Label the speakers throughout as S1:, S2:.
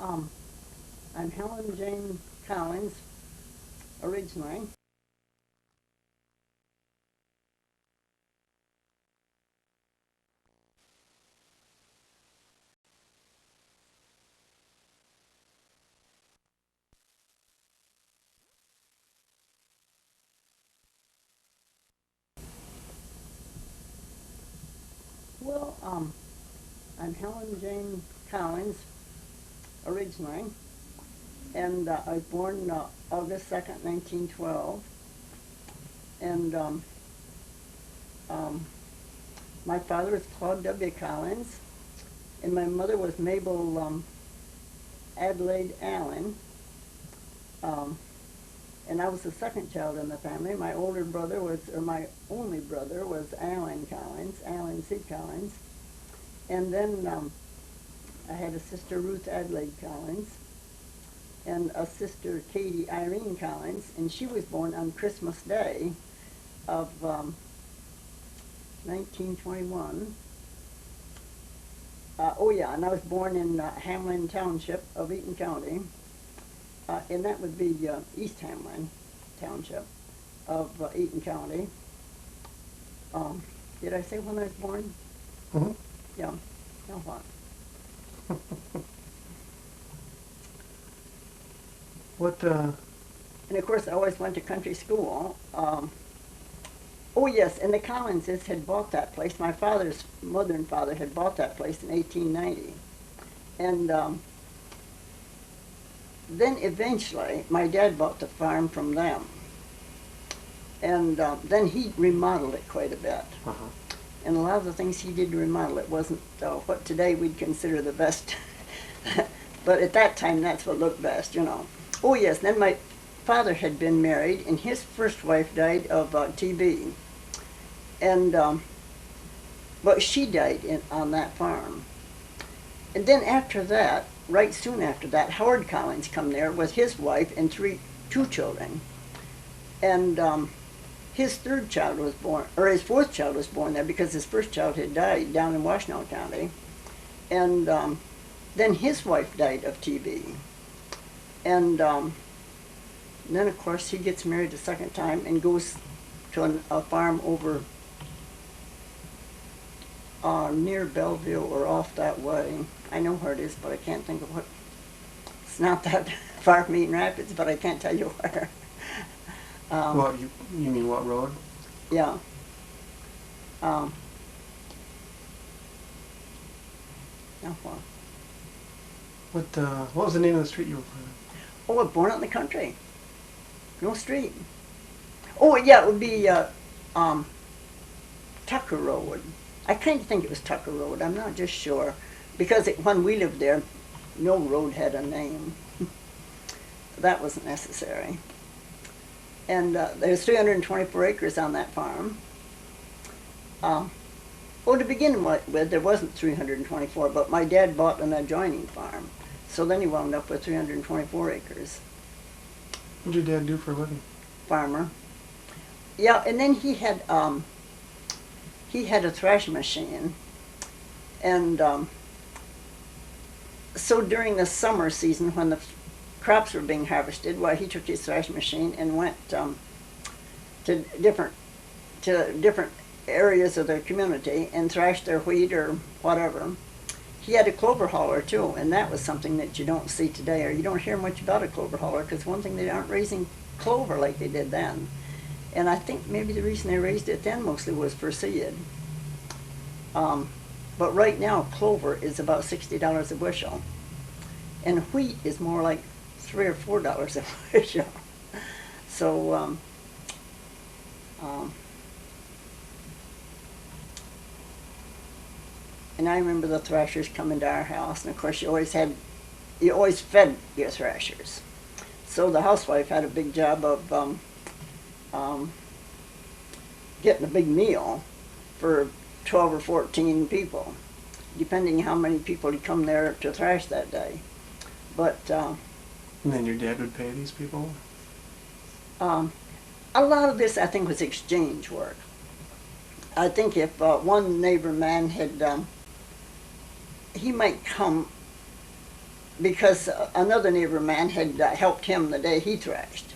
S1: um, I'm Helen Jane Collins, originally. Well, I'm Helen Jane Collins, originally, and I was born August 2nd, 1912, and um, my father was Claude W. Collins, and my mother was Mabel Adelaide Allen, um, and I was the second child in the family. My older brother was, or my only brother was Alan Collins, Alan C. Collins, and then I had a sister, Ruth Adelaide Collins, and a sister, Katie Irene Collins, and she was born on Christmas Day of 1921. Oh yeah, and I was born in Hamlin Township of Eaton County, and that would be East Hamlin Township of Eaton County. Did I say when I was born?
S2: Mm-hmm.
S1: Yeah, no what?
S2: What,
S1: And of course, I always went to country school. Oh yes, and the Collinses had bought that place. My father's mother and father had bought that place in 1890. And then eventually, my dad bought the farm from them. And then he remodeled it quite a bit.
S2: uh-huh.
S1: And a lot of the things he did to remodel it wasn't what today we'd consider the best. But at that time, that's what looked best, you know. Oh yes, then my father had been married, and his first wife died of TB. And, but she died on that farm. And then after that, right soon after that, Howard Collins come there with his wife and two children. And his third child was born, or his fourth child was born there because his first child had died down in Washtenaw County. And then his wife died of TB. And then, of course, he gets married a second time and goes to a farm over near Belleville or off that way. I know where it is, but I can't think of what. It's not that far from Eaton Rapids, but I can't tell you where.
S2: What, you mean what road?
S1: Yeah. Now what?
S2: What was the name of the street you were born
S1: Oh, I was born out in the country. No street. Oh, yeah, it would be Tucker Road. I kind of think it was Tucker Road. I'm not just sure. Because when we lived there, no road had a name. That wasn't necessary. And there's 324 acres on that farm. Well, to begin with, there wasn't 324, but my dad bought an adjoining farm. So then he wound up with 324 acres.
S2: What did your dad do for a living?
S1: Farmer. Yeah, and then he had a threshing machine, and so during the summer season when the crops were being harvested, well, he took his threshing machine and went to different areas of the community and thrashed their wheat or whatever. He had a clover hauler too, and that was something that you don't see today, or you don't hear much about a clover hauler, because one thing, they aren't raising clover like they did then. And I think maybe the reason they raised it then mostly was for seed. But right now, clover is about $60 a bushel, and wheat is more like $3 or $4 a bushel. So and I remember the thrashers coming to our house, and of course you always fed your thrashers. So the housewife had a big job of getting a big meal for 12 or 14 people, depending how many people had come there to thrash that day. But
S2: And then your dad would pay these people?
S1: a lot of this, I think, was exchange work. I think if one neighbor man had, he might come because another neighbor man had helped him the day he thrashed.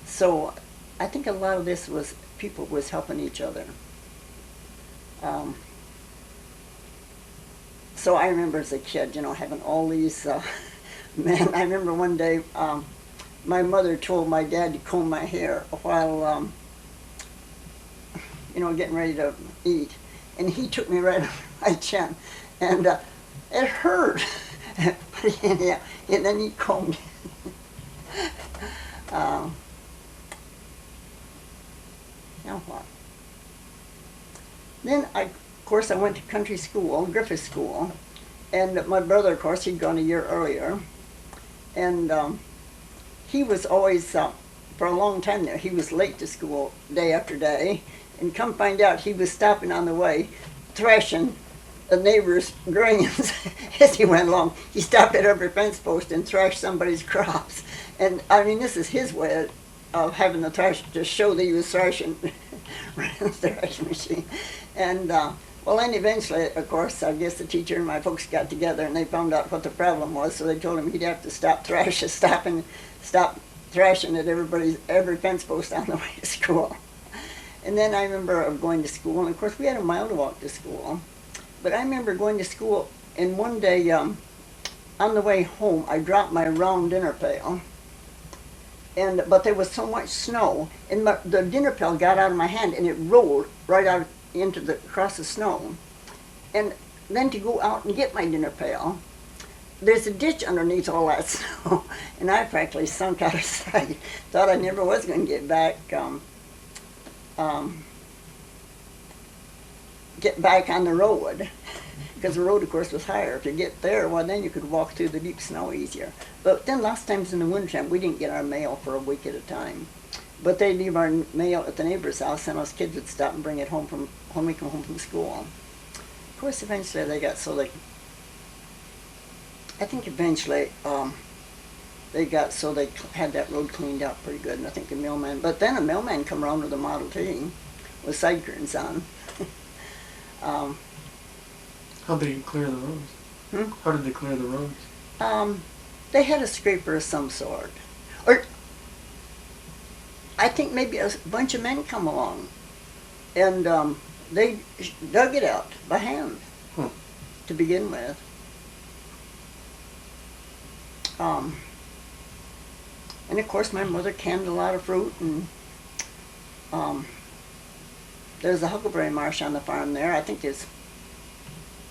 S1: So I think a lot of this was people was helping each other. So I remember as a kid, having all these men. I remember one day my mother told my dad to comb my hair while, getting ready to eat. And he took me right over my chin. And it hurt. But anyhow, and then he combed. Now what? Then of course, I went to country school, Griffith School, and my brother, of course, he'd gone a year earlier, and he was always, for a long time there, he was late to school day after day, and come find out he was stopping on the way, thrashing the neighbor's geraniums as he went along. He stopped at every fence post and thrashed somebody's crops, and I mean, this is his way of having the thrash to show that he was thrashing, running the thrashing machine, and well, then eventually, of course, I guess the teacher and my folks got together and they found out what the problem was, so they told him he'd have to stop thrashing at every fence post on the way to school. And then I remember going to school, and of course we had a mile to walk to school. But I remember going to school, and one day on the way home, I dropped my round dinner pail. But there was so much snow, and the dinner pail got out of my hand, and it rolled right out across the snow. And then to go out and get my dinner pail, there's a ditch underneath all that snow, and I practically sunk out of sight. Thought I never was going to get back on the road, because the road, of course, was higher. If you get there, well, then you could walk through the deep snow easier. But then lots of times in the wintertime, we didn't get our mail for a week at a time. But they'd leave our mail at the neighbor's house, and us kids would stop and bring it home when we come home from school. Of course, eventually they got so they had that road cleaned out pretty good, and I think the mailman, but then a mailman come around with a Model T with side curtains on.
S2: How'd they clear the roads? How did they clear the roads?
S1: They had a scraper of some sort. Or I think maybe a bunch of men come along, and they dug it out by hand to begin with. And of course my mother canned a lot of fruit, and there's a huckleberry marsh on the farm there. I think there's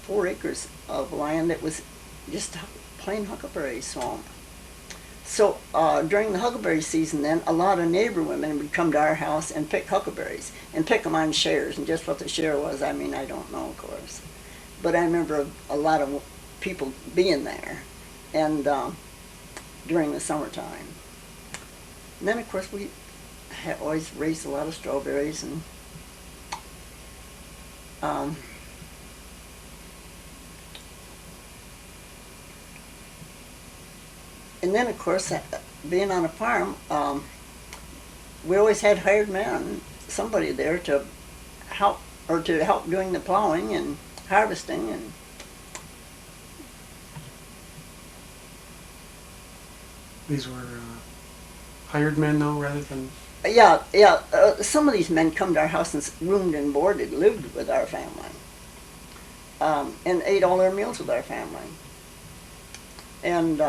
S1: 4 acres of land that was just plain huckleberry swamp. So during the huckleberry season then, a lot of neighbor women would come to our house and pick huckleberries, and pick them on shares, and just what the share was, I mean, I don't know, of course. But I remember a lot of people being there, and during the summertime. And then, of course, we had always raised a lot of strawberries, and then, of course, being on a farm, we always had hired men, somebody there to help doing the plowing and harvesting. And
S2: these were hired men, though, rather than...
S1: Yeah. Some of these men come to our house and roomed and boarded, lived with our family, and ate all their meals with our family. And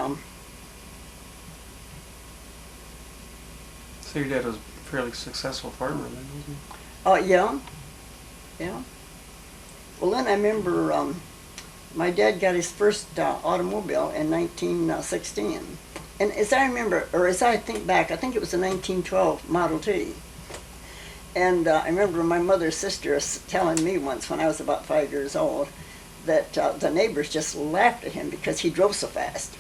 S2: so your dad was a fairly successful farmer then, wasn't he?
S1: oh yeah. Well, then I remember my dad got his first automobile in 1916. And as I remember, or as I think back, I think it was a 1912 Model T. And I remember my mother's sister telling me once when I was about 5 years old that the neighbors just laughed at him because he drove so fast.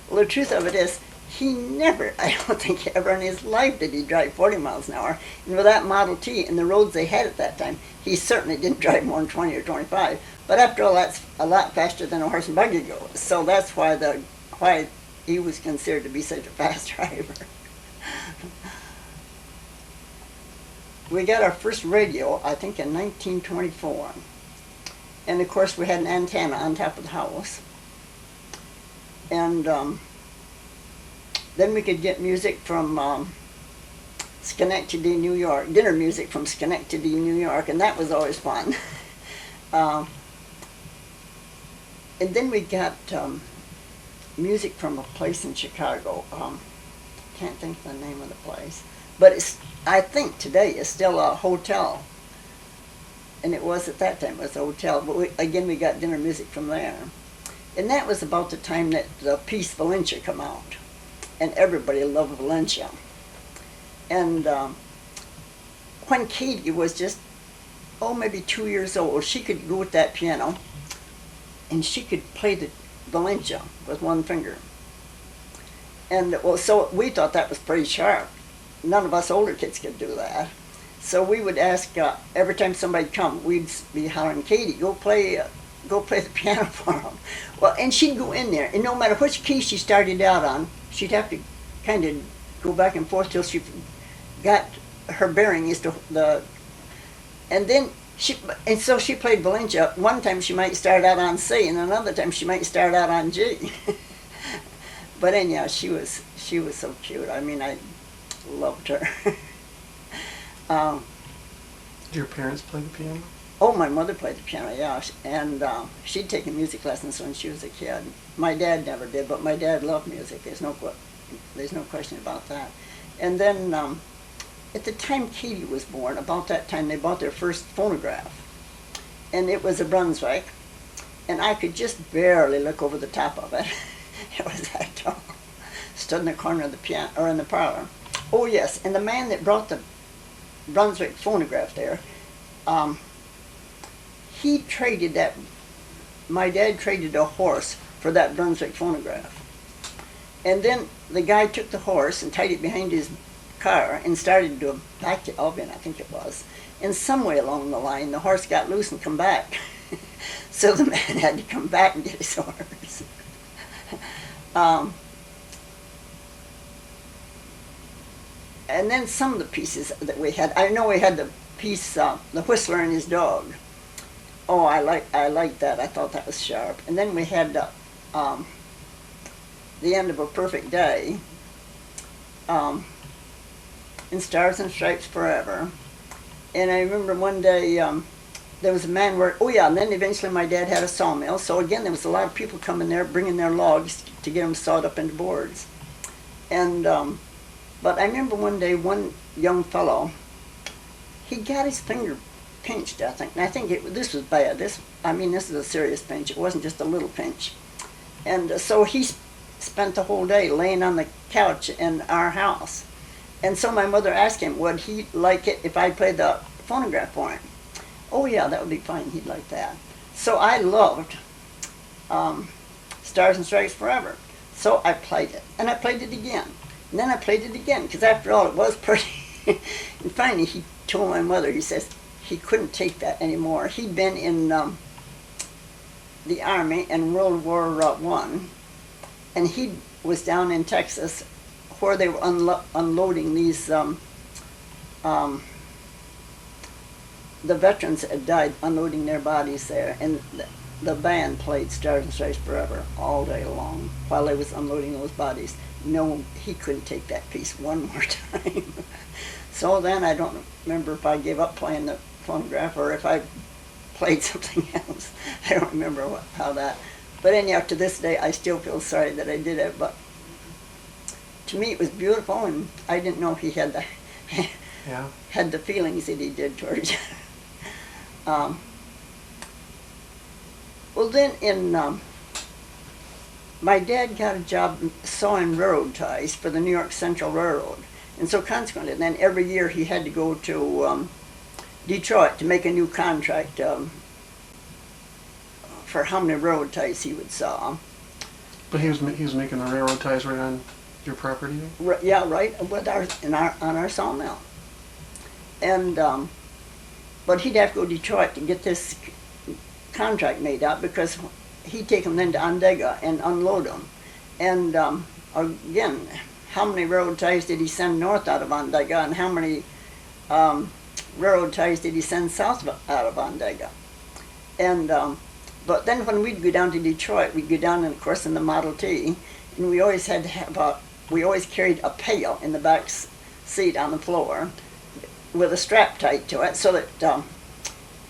S1: Well, the truth of it is, he never, I don't think ever in his life did he drive 40 miles an hour. And with that Model T and the roads they had at that time, he certainly didn't drive more than 20 or 25. But after all, that's a lot faster than a horse and buggy goes. So that's why he was considered to be such a fast driver. We got our first radio, I think, in 1924. And of course, we had an antenna on top of the house. And then we could get music from Schenectady, New York, dinner music from Schenectady, New York, and that was always fun. And then we got music from a place in Chicago. Can't think of the name of the place, but I think today it's still a hotel, and it was at that time. It was a hotel, but we got dinner music from there, and that was about the time that the piece Valencia come out, and everybody loved Valencia. And when Katie was just maybe 2 years old, she could go with that piano, and she could play the Valencia with one finger. And so we thought that was pretty sharp. None of us older kids could do that. So we would ask every time somebody come, we'd be hollering, "Katie, go play the piano for them." Well, and she'd go in there, and no matter which key she started out on, she'd have to kind of go back and forth till she got her bearing as to and then so she played Valencia. One time she might start out on C, and another time she might start out on G. But anyhow, she was so cute. I mean, I loved her.
S2: Did your parents play the piano?
S1: Oh, my mother played the piano, yeah, and she'd taken music lessons when she was a kid. My dad never did, but my dad loved music. There's no question about that. And then at the time Katie was born, about that time they bought their first phonograph, and it was a Brunswick, and I could just barely look over the top of it. It was that tall. Stood in the corner of the piano, or in the parlor. Oh yes, and the man that brought the Brunswick phonograph there, he traded that. My dad traded a horse for that Brunswick phonograph, and then the guy took the horse and tied it behind his car and started to back to Albion, I think it was. And some way along the line, the horse got loose and come back. So the man had to come back and get his horse. And then some of the pieces that we had, I know we had the piece, The Whistler and His Dog. Oh, I liked that. I thought that was sharp. And then we had The End of a Perfect Day, and Stars and Stripes Forever. And I remember one day there was a man and then eventually my dad had a sawmill. So again, there was a lot of people coming there bringing their logs to get them sawed up into boards. And but I remember one day one young fellow, he got his finger pinched, I think. And I think this was bad. This is a serious pinch. It wasn't just a little pinch. And so he spent the whole day laying on the couch in our house. And so my mother asked him, would he like it if I played the phonograph for him? Oh yeah, that would be fine. He'd like that. So I loved Stars and Stripes Forever. So I played it, and I played it again. And then I played it again, because after all, it was pretty. And finally, he told my mother, he says he couldn't take that anymore. He'd been in the Army in World War I, and he was down in Texas where they were unloading these, the veterans had died unloading their bodies there, and the band played Stars and Stripes Forever all day long while they was unloading those bodies. No, he couldn't take that piece one more time. So then I don't remember if I gave up playing the phonograph or if I played something else. I don't remember how that. But anyhow, to this day, I still feel sorry that I did it. But to me, it was beautiful, and I didn't know he had the had the feelings that he did towards you. Well, then my dad got a job sawing railroad ties for the New York Central Railroad. And so consequently, then every year he had to go to Detroit to make a new contract for how many railroad ties he would saw.
S2: But he was making the railroad ties right on your property?
S1: Yeah, right with on our sawmill. And but he'd have to go to Detroit to get this contract made out, because he'd take them then to Onondaga and unload them. And again, how many railroad ties did he send north out of Onondaga, and how many railroad ties did he send south out of Onondaga? And But then when we'd go down to Detroit, we'd go down, of course, in the Model T, and we always had to have we always carried a pail in the back seat on the floor with a strap tied to it, so that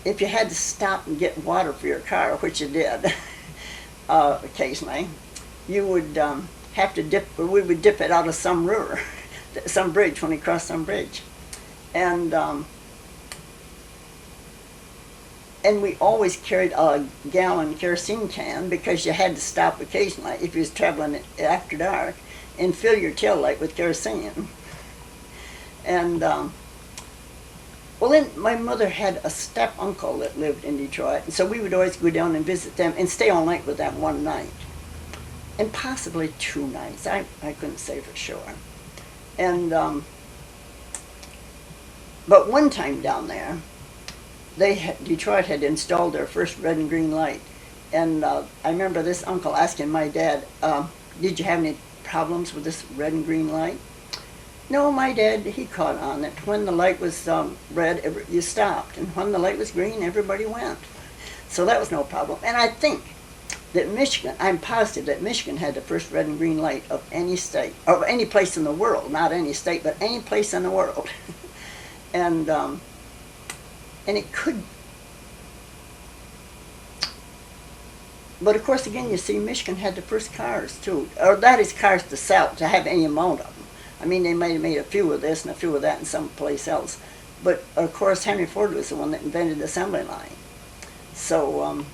S1: if you had to stop and get water for your car, which you did occasionally, you would have to dip. We would dip it out of some river, some bridge when we crossed some bridge, and we always carried a gallon kerosene can because you had to stop occasionally if you was traveling after dark and fill your tail light with kerosene. And well, then my mother had a step uncle that lived in Detroit, and so we would always go down and visit them and stay all night with them one night, and possibly 2 nights. I couldn't say for sure. And but one time down there, Detroit had installed their first red and green light, and I remember this uncle asking my dad, "Did you have any problems with this red and green light?" No, my dad, he caught on that when the light was red, you stopped, and when the light was green, everybody went. So that was no problem. And I think that Michigan, I'm positive that Michigan had the first red and green light of any state, of any place in the world, not any state, but any place in the world. And it could, but of course, again, you see, Michigan had the first cars too, or that is cars to sell, to have any amount of them. I mean, they might have made a few of this and a few of that in some place else, but of course, Henry Ford was the one that invented the assembly line. So,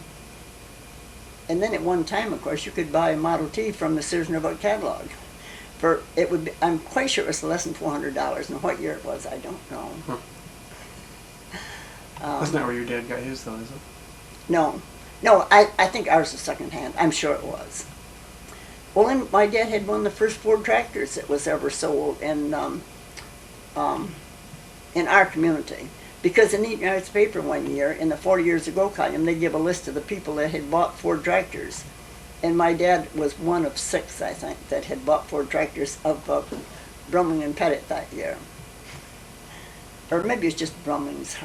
S1: and then at one time, of course, you could buy a Model T from the Sears and Roebuck catalog. For it would be, I'm quite sure it was less than $400. And what year it was, I don't know.
S2: Huh. That's not where your dad got his, though, is it?
S1: No, I think ours was secondhand. I'm sure it was. Well, and my dad had one of the first Ford tractors that was ever sold in our community. Because in the Eaton Arts paper one year, in the 40 Years Ago column, they give a list of the people that had bought Ford tractors. And my dad was one of 6, I think, that had bought Ford tractors of Brumling and Pettit that year. Or maybe it's just Brumling's.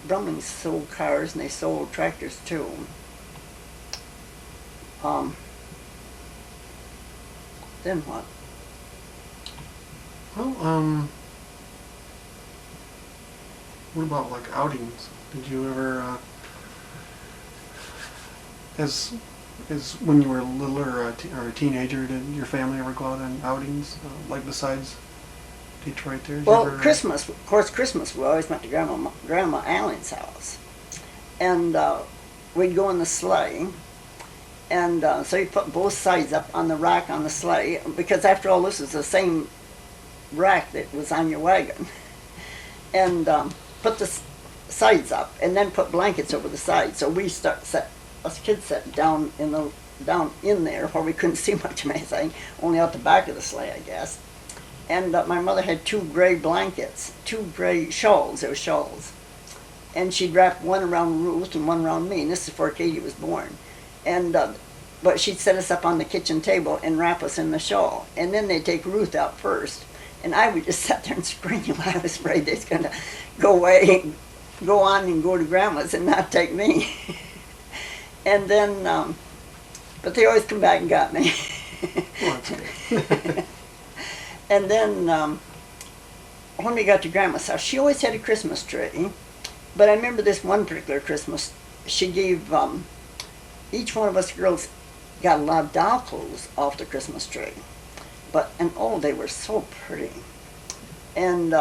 S1: Brumling sold cars and they sold tractors too. Then what?
S2: Well, what about like outings? Did you ever, as when you were littler or a teenager, did your family ever go out on outings, like besides Detroit there?
S1: Well, Christmas, of course, Christmas we always went to Grandma Allen's house. And we'd go in the sleigh. And so you put both sides up on the rack on the sleigh, because after all, this is the same rack that was on your wagon. And put the sides up, and then put blankets over the sides. So we us kids sat down in there where we couldn't see much of anything, only out the back of the sleigh, I guess. And my mother had 2 gray blankets, 2 gray shawls. They were shawls, and she'd wrap one around Ruth and one around me. And this is before Katie was born. And but she'd set us up on the kitchen table and wrap us in the shawl. And then they'd take Ruth out first, and I would just sit there and scream. I was afraid they was going to go away, go on and go to Grandma's and not take me. And then, but they always come back and got me.
S2: Well, that's good.
S1: And then when we got to Grandma's house, she always had a Christmas tree. But I remember this one particular Christmas, she gave each one of us girls got a lot of doll clothes off the Christmas tree. And oh, they were so pretty. And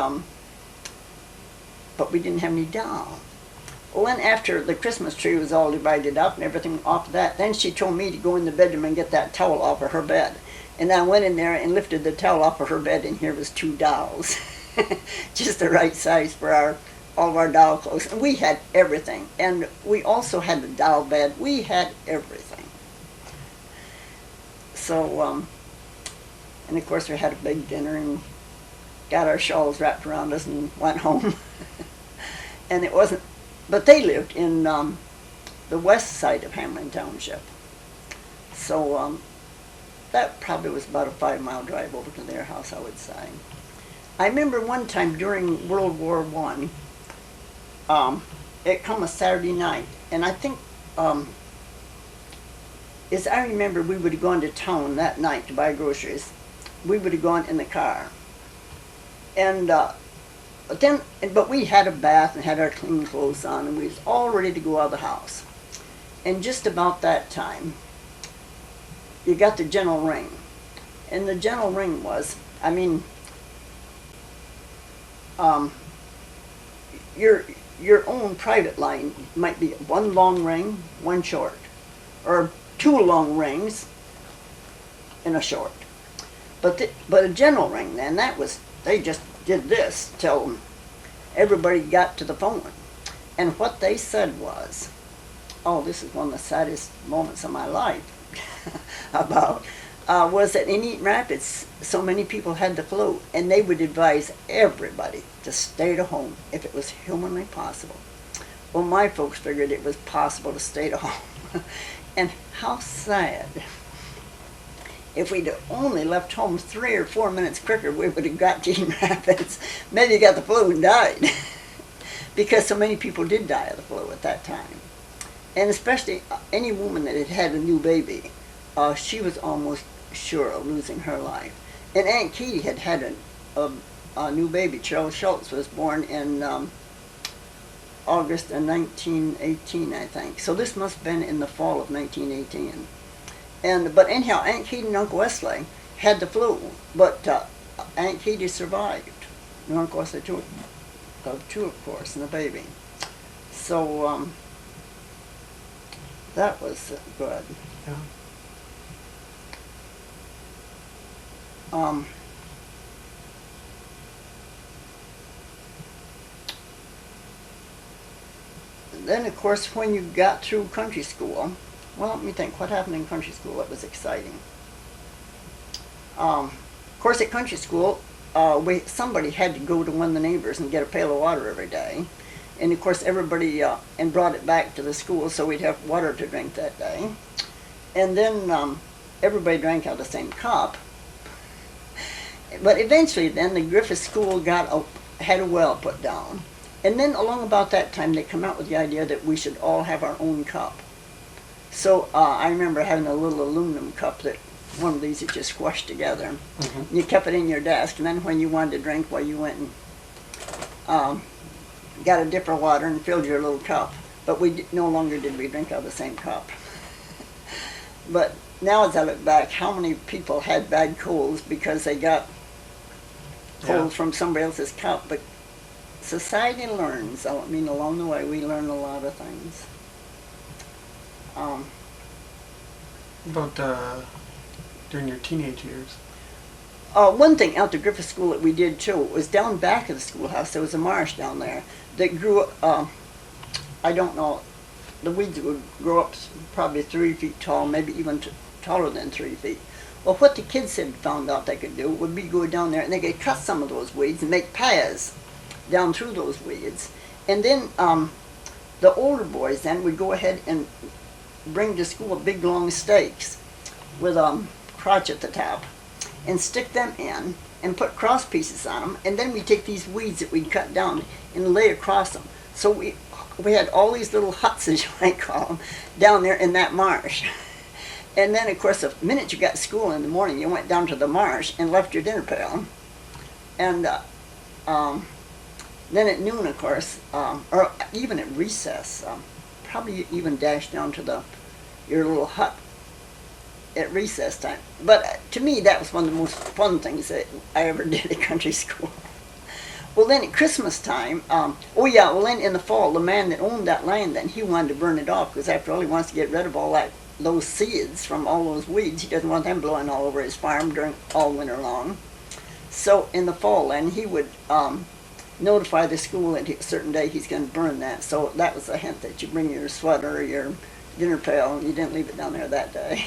S1: but we didn't have any doll. Well, then after the Christmas tree was all divided up and everything off of that, then she told me to go in the bedroom and get that towel off of her bed. And I went in there and lifted the towel off of her bed, and here was 2 dolls. Just the right size for all of our doll clothes. And we had everything. And we also had the doll bed. We had everything. So, and of course we had a big dinner and got our shawls wrapped around us and went home. And it wasn't, but they lived in the west side of Hamlin Township. So that probably was about a 5-mile drive over to their house, I would say. I remember one time during World War I, it come a Saturday night, and I think um, is I remember we would have gone to town that night to buy groceries. We would have gone in the car. And but we had a bath and had our clean clothes on, and we was all ready to go out of the house. And just about that time, you got the gentle ring. And the gentle ring was, I mean, your own private line might be one long ring, one short, or two long rings and a short. But a general ring then, that was, they just did this till everybody got to the phone. And what they said was, oh, this is one of the saddest moments of my life about, was that in Eaton Rapids, so many people had the flu, and they would advise everybody to stay to home if it was humanly possible. Well, my folks figured it was possible to stay to home. And how sad. If we'd only left home 3 or 4 minutes quicker, we would have got to Eaton Rapids. Maybe got the flu and died. Because so many people did die of the flu at that time. And especially any woman that had had a new baby, she was almost sure of losing her life. And Aunt Katie had had a new baby. Charles Schultz was born in August of 1918, I think. So this must have been in the fall of 1918. But anyhow, Aunt Katie and Uncle Wesley had the flu, but Aunt Katie survived. And Uncle Wesley too, of course, and the baby. So that was good.
S2: Yeah.
S1: Then, of course, when you got through country school, well, let me think, what happened in country school that was exciting? Of course, at country school, somebody had to go to one of the neighbors and get a pail of water every day. And, of course, everybody, and brought it back to the school so we'd have water to drink that day. And then everybody drank out of the same cup. But eventually, then, the Griffith School had a well put down. And then along about that time, they come out with the idea that we should all have our own cup. So I remember having a little aluminum cup that one of these that you squashed together. Mm-hmm. You kept it in your desk, and then when you wanted to drink, well, you went and got a dipper of water and filled your little cup. But no longer did we drink out of the same cup. But now as I look back, how many people had bad colds because they got colds from somebody else's cup? But society learns. I mean, along the way, we learn a lot of things.
S2: About during your teenage years?
S1: One thing out the Griffith School that we did too was down back of the schoolhouse. There was a marsh down there that grew. I don't know. The weeds would grow up probably 3 feet tall, maybe even taller than 3 feet. Well, what the kids had found out they could do would be go down there and they could cut some of those weeds and make paths down through those weeds. And then the older boys then would go ahead and bring to school big long stakes with a crotch at the top and stick them in and put cross pieces on them, and then we take these weeds that we'd cut down and lay across them. So we had all these little huts, as you might call them, down there in that marsh. And then, of course, the minute you got to school in the morning, you went down to the marsh and left your dinner pail. And then at noon, of course, or even at recess, probably even dashed down to your little hut at recess time. But to me, that was one of the most fun things that I ever did at country school. Well, then at Christmas time, then in the fall, the man that owned that land, then he wanted to burn it off because after all, he wants to get rid of all those seeds from all those weeds. He doesn't want them blowing all over his farm during all winter long. So in the fall, then he would notify the school that a certain day he's going to burn that. So that was a hint that you bring your sweater or your dinner pail, and you didn't leave it down there that day.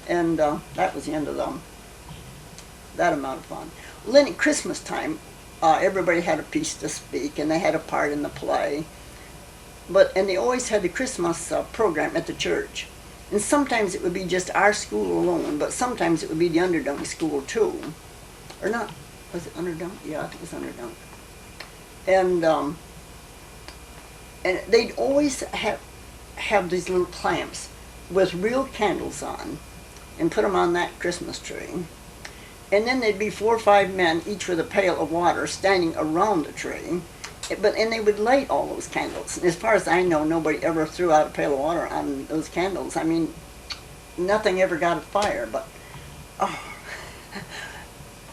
S1: And that was the end of that amount of fun. Well, then at Christmas time, everybody had a piece to speak, and they had a part in the play. And they always had the Christmas program at the church. And sometimes it would be just our school alone, but sometimes it would be the Underdunk school too. Or not, was it Underdunk? Yeah, I think it was Underdunk. And they'd always have have these little clamps with real candles on and put them on that Christmas tree. And then there'd be 4 or 5 men, each with a pail of water, standing around the tree. And they would light all those candles. And as far as I know, nobody ever threw out a pail of water on those candles. I mean, nothing ever got a fire, but oh,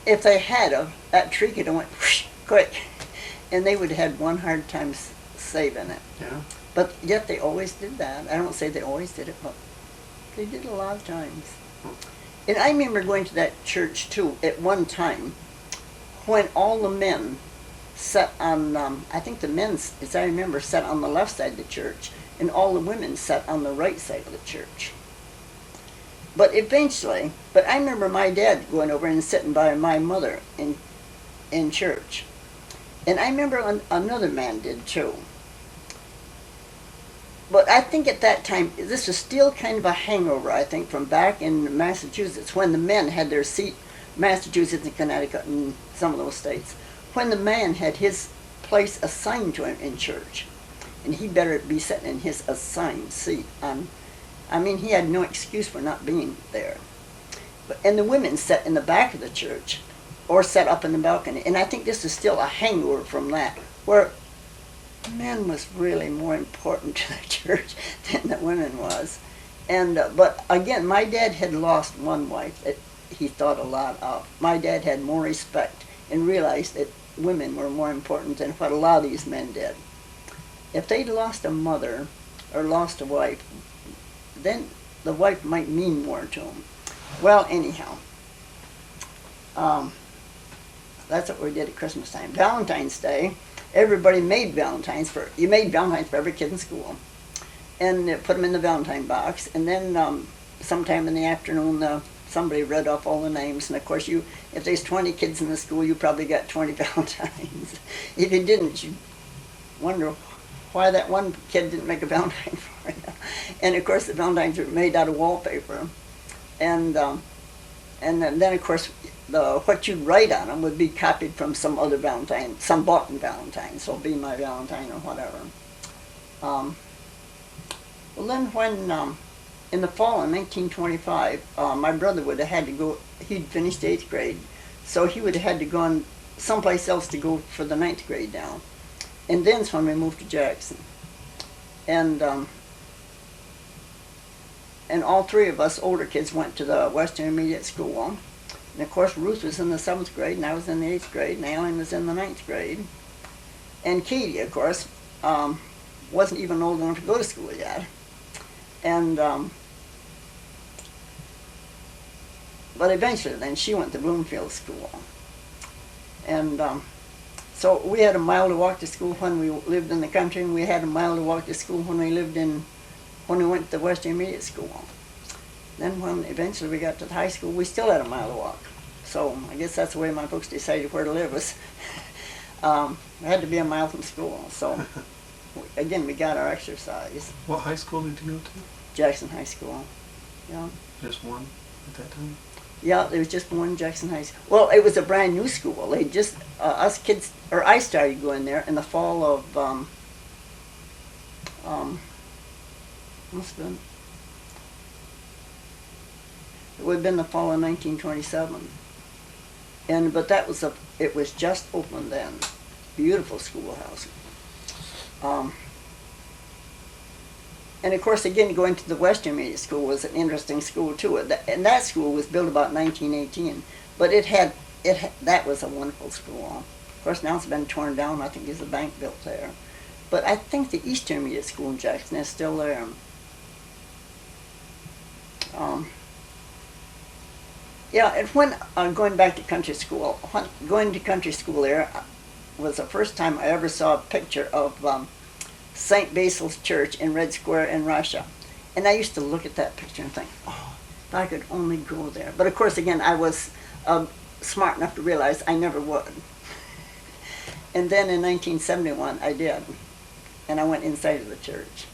S1: if they had that tree could have went whoosh, quick, and they would have had one hard time saving it.
S2: Yeah.
S1: But yet they always did that. I don't say they always did it, but they did it a lot of times. And I remember going to that church too at one time when all the men sat on, I think the men, as I remember, sat on the left side of the church, and all the women sat on the right side of the church. But eventually, I remember my dad going over and sitting by my mother in church. And I remember another man did too. But I think at that time, this was still kind of a hangover, I think, from back in Massachusetts, when the men had their seat, Massachusetts and Connecticut and some of those states, when the man had his place assigned to him in church. And he better be sitting in his assigned seat. I mean, he had no excuse for not being there. And the women sat in the back of the church or sat up in the balcony. And I think this is still a hangover from that, where men was really more important to the church than the women was. And but again, my dad had lost one wife that he thought a lot of. My dad had more respect and realized that women were more important than what a lot of these men did. If they'd lost a mother or lost a wife, then the wife might mean more to them. Well, anyhow, that's what we did at Christmas time. Valentine's Day, everybody made Valentines for every kid in school, and put them in the Valentine box. And then sometime in the afternoon, somebody read off all the names. And of course, if there's 20 kids in the school, you probably got 20 Valentines. If you didn't, you wonder why that one kid didn't make a Valentine for you. And of course, the Valentines were made out of wallpaper. And then of course, what you'd write on them would be copied from some other Valentine, some boughton Valentine, so Be My Valentine or whatever. Well, then when, in the fall of 1925, my brother would have had to go, he'd finished 8th grade, so he would have had to go on someplace else to go for the 9th grade now. And then's when we moved to Jackson. And all 3 of us older kids went to the West Intermediate School. And of course, Ruth was in the 7th grade, and I was in the 8th grade, and Helen was in the 9th grade. And Katie, of course, wasn't even old enough to go to school yet. And but eventually, then she went to Bloomfield School. And so we had a mile to walk to school when we lived in the country, and we had a mile to walk to school when we went to the West Intermediate School. Then when eventually we got to the high school, we still had a mile to walk. So I guess that's the way my folks decided where to live. Was it had to be a mile from school. So again, we got our exercise.
S2: What high school did you go to?
S1: Jackson High School. Yeah.
S2: Just one at that time?
S1: Yeah, there was just one Jackson High School. Well, it was a brand new school. They just, us kids, or I started going there in the fall of, must have been, it would have been the fall of 1927. But it was just opened then. Beautiful schoolhouse. And of course, again, going to the West Intermediate School was an interesting school too. And that school was built about 1918, but that was a wonderful school. Of course, now it's been torn down. I think there's a bank built there. But I think the East Intermediate School in Jackson is still there. Yeah, and when going back to country school, going to country school there was the first time I ever saw a picture of St. Basil's Church in Red Square in Russia. And I used to look at that picture and think, oh, if I could only go there. But of course, again, I was smart enough to realize I never would. And then in 1971, I did. And I went inside of the church.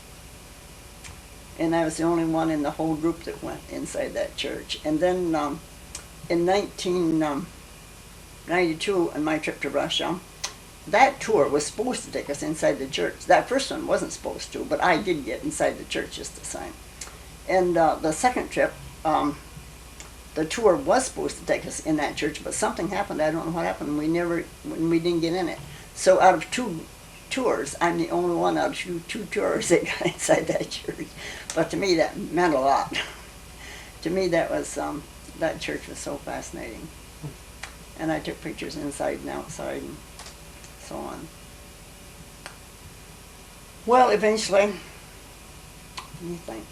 S1: And I was the only one in the whole group that went inside that church. And then in 1992, on my trip to Russia, that tour was supposed to take us inside the church. That first one wasn't supposed to, but I did get inside the church just the same. And the second trip, the tour was supposed to take us in that church, but something happened. I don't know what happened. We didn't get in it. So out of 2 tours, I'm the only one out of two tours that got inside that church. But to me, that meant a lot. To me, that was that church was so fascinating. And I took pictures inside and outside and so on. Well, eventually, let me think.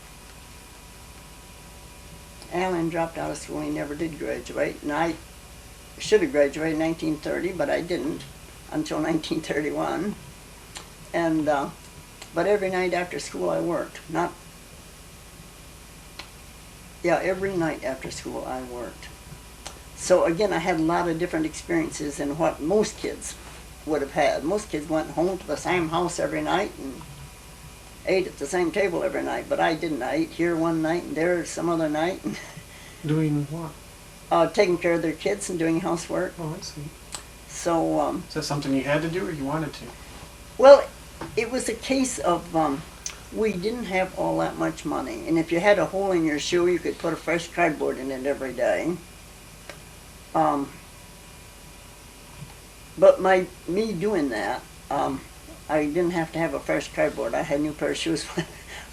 S1: Alan dropped out of school. He never did graduate, and I should have graduated in 1930, but I didn't until 1931. And but every night after school I worked. Every night after school I worked. So again, I had a lot of different experiences than what most kids would have had. Most kids went home to the same house every night and ate at the same table every night, but I didn't. I ate here one night and there some other night.
S2: Doing what?
S1: Taking care of their kids and doing housework.
S2: Oh, I see.
S1: So
S2: is that something you had to do or you wanted to?
S1: well, it was a case of we didn't have all that much money, and if you had a hole in your shoe, you could put a fresh cardboard in it every day. But me doing that, I didn't have to have a fresh cardboard. I had a new pair of shoes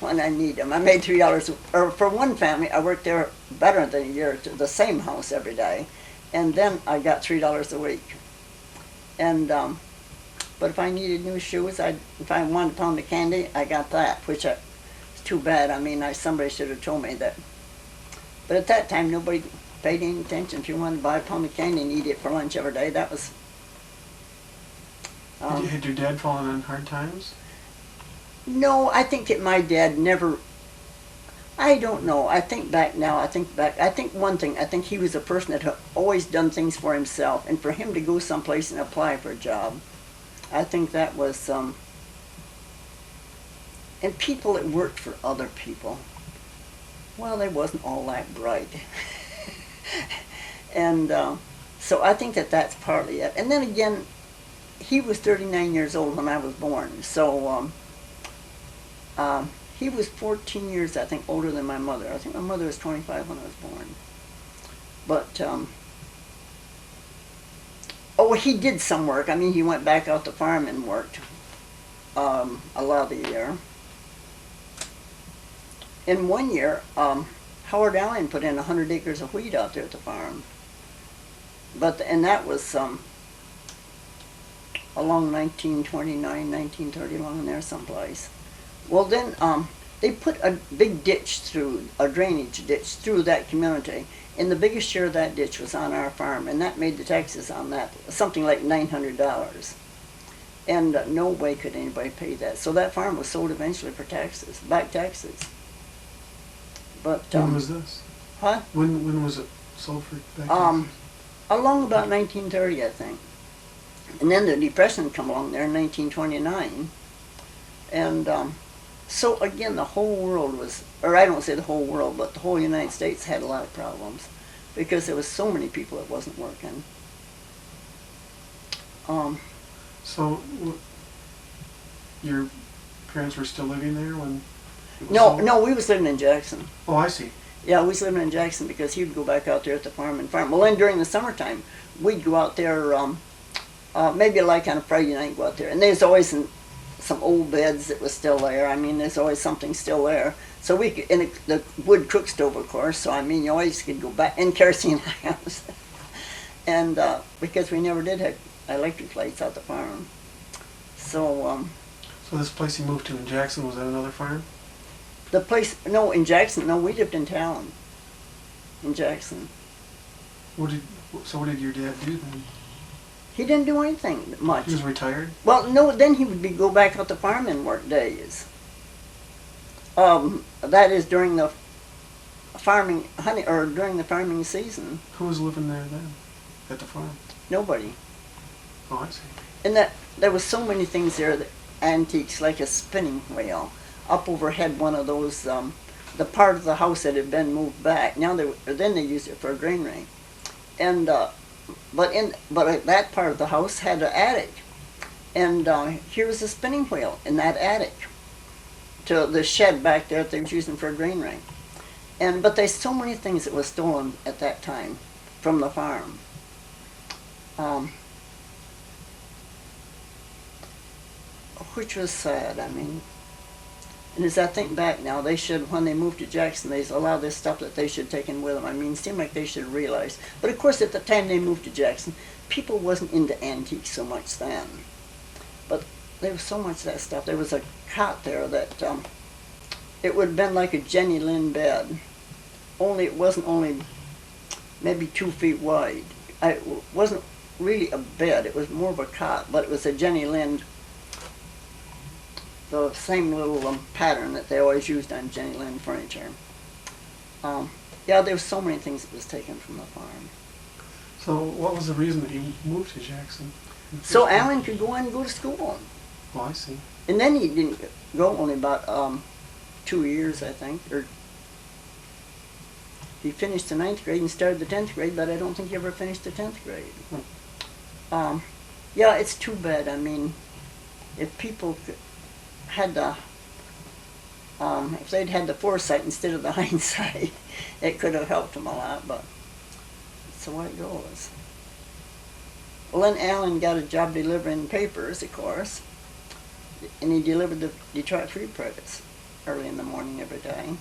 S1: when I need them. I made $3, or for one family, I worked there better than a year to the same house every day, and then I got $3 a week. And but if I needed new shoes, if I wanted a pound of candy, I got that, which is too bad. I mean, somebody should have told me that. But at that time, nobody paid any attention. If you wanted to buy a pound of candy and eat it for lunch every day, that was.
S2: Had your dad fallen on hard times?
S1: No, I think that my dad never. I don't know. I think back now. I think one thing. I think he was a person that had always done things for himself, and for him to go someplace and apply for a job, I think that was. And people that worked for other people, well, they wasn't all that bright. And so I think that that's partly it. And then again, he was 39 years old when I was born, so he was 14 years, I think, older than my mother. I think my mother was 25 when I was born. But, he did some work. I mean, he went back out to farm and worked a lot of the year. In one year, Howard Allen put in 100 acres of wheat out there at the farm. And that was along 1929, 1930, along in there someplace. Well, then they put a big ditch a drainage ditch through that community, and the biggest share of that ditch was on our farm, and that made the taxes on that something like $900. And no way could anybody pay that. So that farm was sold eventually for taxes, back taxes. But
S2: when was this?
S1: What?
S2: When was it sold for back taxes?
S1: Along about 1930, I think. And then the Depression come along there in 1929. And so again, the whole world was, or I don't say the whole world, but the whole United States had a lot of problems because there was so many people that wasn't working.
S2: So your parents were still living there when it was
S1: No,
S2: sold?
S1: no, we was living in Jackson.
S2: Oh, I see.
S1: Yeah, we was living in Jackson because he would go back out there at the farm and farm. Well, then during the summertime, we'd go out there, maybe like on a Friday night, go out there. And there's always some old beds that was still there. I mean, there's always something still there. So we could, and the wood cook stove, of course, so I mean, you always could go back, and kerosene lamps. And because we never did have electric lights out the farm. So,
S2: So this place you moved to in Jackson, was that another farm?
S1: the place, no, in Jackson, no, we lived in town. In Jackson.
S2: What did your dad do then?
S1: He didn't do anything much.
S2: He was retired?
S1: Well, no, then he would go back out to farm and work days. That is during the farming, during the farming season.
S2: Who was living there then, at the farm?
S1: Nobody.
S2: Oh, I see.
S1: And there was so many things there, that antiques, like a spinning wheel. Up overhead, one of those, the part of the house that had been moved back. Now then they used it for a granary. And but that part of the house had an attic. And here was a spinning wheel in that attic to the shed back there that they was using for a grain ring. But there's so many things that was stolen at that time from the farm. Which was sad. I mean, and as I think back now, they should, when they moved to Jackson, there's a lot of this stuff that they should have taken with them. I mean, it seemed like they should realize. But of course, at the time they moved to Jackson, people wasn't into antiques so much then. But there was so much of that stuff. There was a cot there that it would have been like a Jenny Lind bed. Only it wasn't only maybe 2 feet wide. It wasn't really a bed. It was more of a cot, but it was a Jenny Lind, the same little pattern that they always used on Jenny Lind furniture. Yeah, there was so many things that was taken from the farm.
S2: So what was the reason that you moved to Jackson?
S1: So Alan could go on and go to school.
S2: Oh, I see.
S1: And then he didn't go only about 2 years, I think. Or he finished the 9th grade and started the 10th grade, but I don't think he ever finished the 10th grade. Yeah, it's too bad. I mean, if people had the, if they'd had the foresight instead of the hindsight, it could have helped them a lot, but that's the way it goes. Well, then Alan got a job delivering papers, of course, and he delivered the Detroit Free Press early in the morning every day.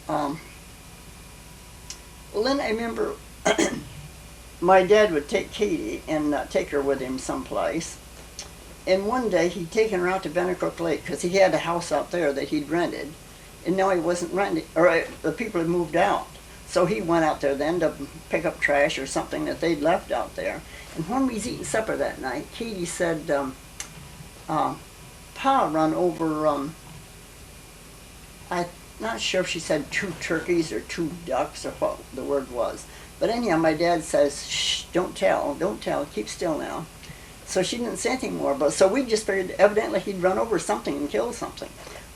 S1: Well, then I remember my dad would take Katie and take her with him someplace. And one day he'd taken her out to Bennecook Lake because he had a house out there that he'd rented. And now he wasn't renting, or the people had moved out. So he went out there then to pick up trash or something that they'd left out there. And when we was eating supper that night, Katie said, Pa run over, I'm not sure if she said 2 turkeys or 2 ducks or what the word was. But anyhow, my dad says, shh, don't tell, keep still now. So she didn't say anything more, but so we just figured evidently he'd run over something and kill something.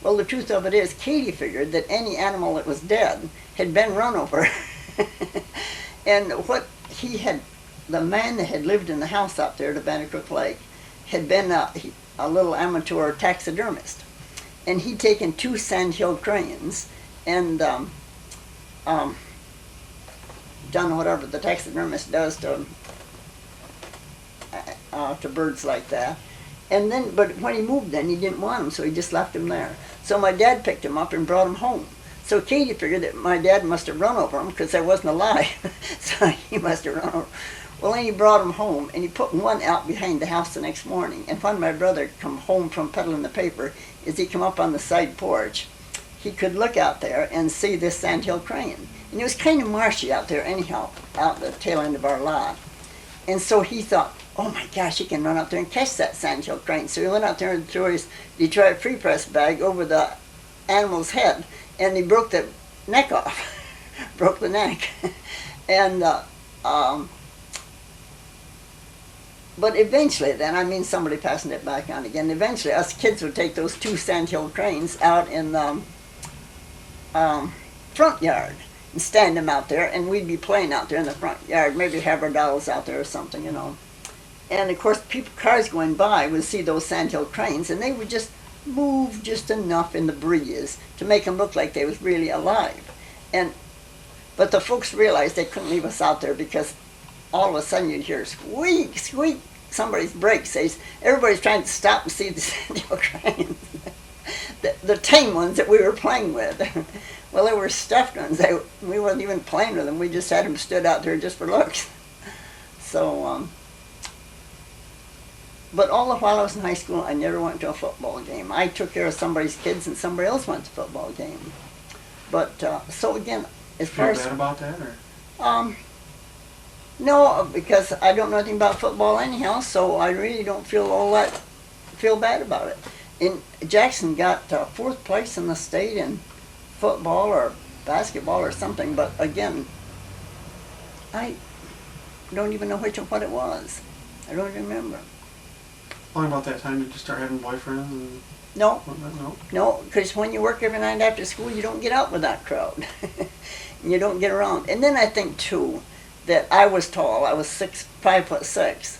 S1: Well, the truth of it is, Katie figured that any animal that was dead had been run over. And what he had, the man that had lived in the house out there to Bennecook Lake, had been a little amateur taxidermist. And he'd taken 2 sandhill cranes and done whatever the taxidermist does to birds like that. And then, but when he moved then, he didn't want them, so he just left them there. So my dad picked him up and brought him home. So Katie figured that my dad must have run over him because I wasn't alive. So he must have run over. Well, then he brought him home, and he put one out behind the house the next morning. And when my brother come home from peddling the paper, as he come up on the side porch, he could look out there and see this sandhill crane. And it was kind of marshy out there anyhow, out the tail end of our lot. And so he thought, oh my gosh, he can run out there and catch that sandhill crane. So he went out there and threw his Detroit Free Press bag over the animal's head, and he broke the neck off, broke the neck. And but eventually then, I mean somebody passing it back on again, eventually us kids would take those 2 sandhill cranes out in the front yard and stand them out there, and we'd be playing out there in the front yard, maybe have our dolls out there or something, you know. And of course, cars going by would see those sandhill cranes, and they would just move just enough in the breeze to make them look like they was really alive. But the folks realized they couldn't leave us out there because all of a sudden you'd hear squeak, squeak, somebody's brakes says, everybody's trying to stop and see the sandhill cranes. the tame ones that we were playing with. Well, they were stuffed ones. We wasn't even playing with them. We just had them stood out there just for looks. So, but all the while I was in high school, I never went to a football game. I took care of somebody's kids, and somebody else went to a football game. But so again, as far as
S2: feel bad about that, or
S1: no, because I don't know anything about football anyhow, so I really don't feel bad about it. And Jackson got 4th place in the state in football or basketball or something, but again, I don't even know what it was. I don't remember.
S2: Only about that time did you start having boyfriends and
S1: No,
S2: whatnot?
S1: no, because when you work every night after school, you don't get out with that crowd. And you don't get around. And then I think, too, that I was tall. I was 5'6",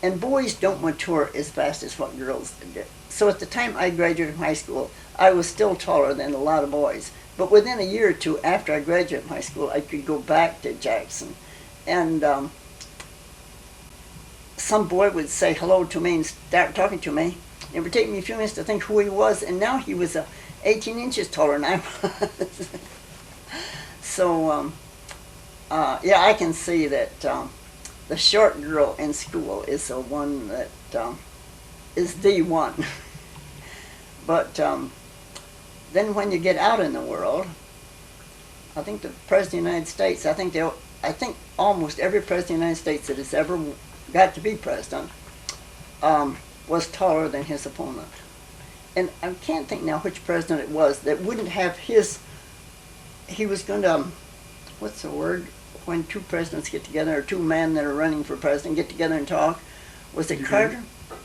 S1: And boys don't mature as fast as what girls do. So at the time I graduated from high school, I was still taller than a lot of boys. But within a year or two after I graduated from high school, I could go back to Jackson. And some boy would say hello to me and start talking to me. It would take me a few minutes to think who he was, and now he was 18 inches taller than I was. So, yeah, I can see that the short girl in school is the one that is the one. But then when you get out in the world, I think the President of the United States, I think almost every President of the United States that has ever got to be president was taller than his opponent. And I can't think now which president it was that wouldn't have he was going to, what's the word, when two presidents get together, or two men that are running for president get together and talk? Was it
S2: Debate.
S1: Carter?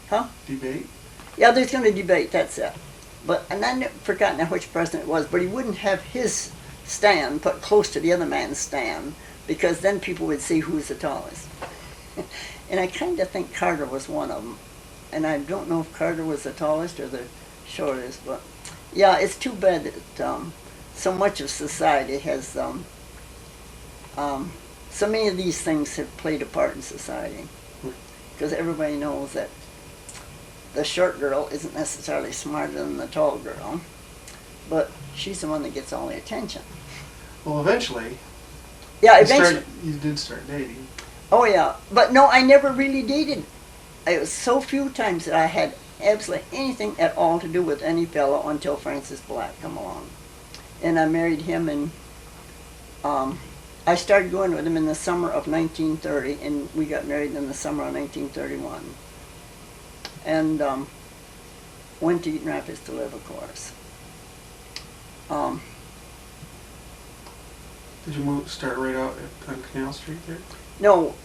S1: Huh?
S2: Debate?
S1: Yeah, there's going to debate, that's it. And I forgot now which president it was, but he wouldn't have his stand put close to the other man's stand, because then people would see who's the tallest. And I kind of think Carter was one of them. And I don't know if Carter was the tallest or the shortest, but yeah, it's too bad that so much of society has, so many of these things have played a part in society. Because everybody knows that the short girl isn't necessarily smarter than the tall girl, but she's the one that gets all the attention.
S2: Well, eventually,
S1: Yeah, eventually.
S2: you did start dating.
S1: Oh yeah, but no, I never really dated. It was so few times that I had absolutely anything at all to do with any fellow until Francis Blatt come along. And I married him, and I started going with him in the summer of 1930, and we got married in the summer of 1931. And went to Eaton Rapids to live, of course.
S2: Did you start right out on Canal Street there?
S1: No,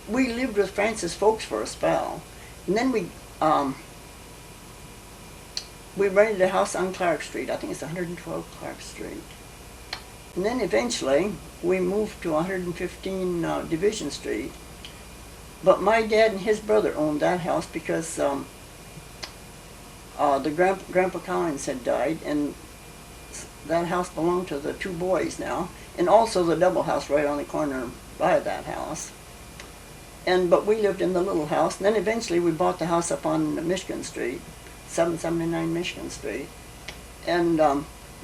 S1: we lived with Francis folks for a spell, and then we rented a house on Clark Street. I think it's 112 Clark Street. And then eventually we moved to 115 Division Street. But my dad and his brother owned that house because the Grandpa Collins had died, and that house belonged to the two boys now, and also the double house right on the corner by that house. But we lived in the little house, and then eventually we bought the house up on Michigan Street, 779 Michigan Street, and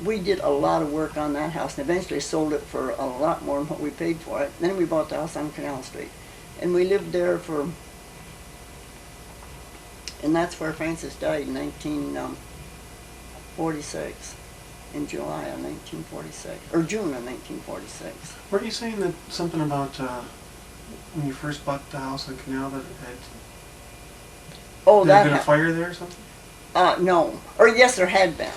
S1: we did a lot of work on that house, and eventually sold it for a lot more than what we paid for it. Then we bought the house on Canal Street, and we lived there and that's where Francis died in 1946, in July of 1946, or June of 1946.
S2: Weren't you saying that something about when you first bought the house on Canal that
S1: Oh,
S2: there had
S1: that
S2: been a fire there or something?
S1: No. Or yes, there had been.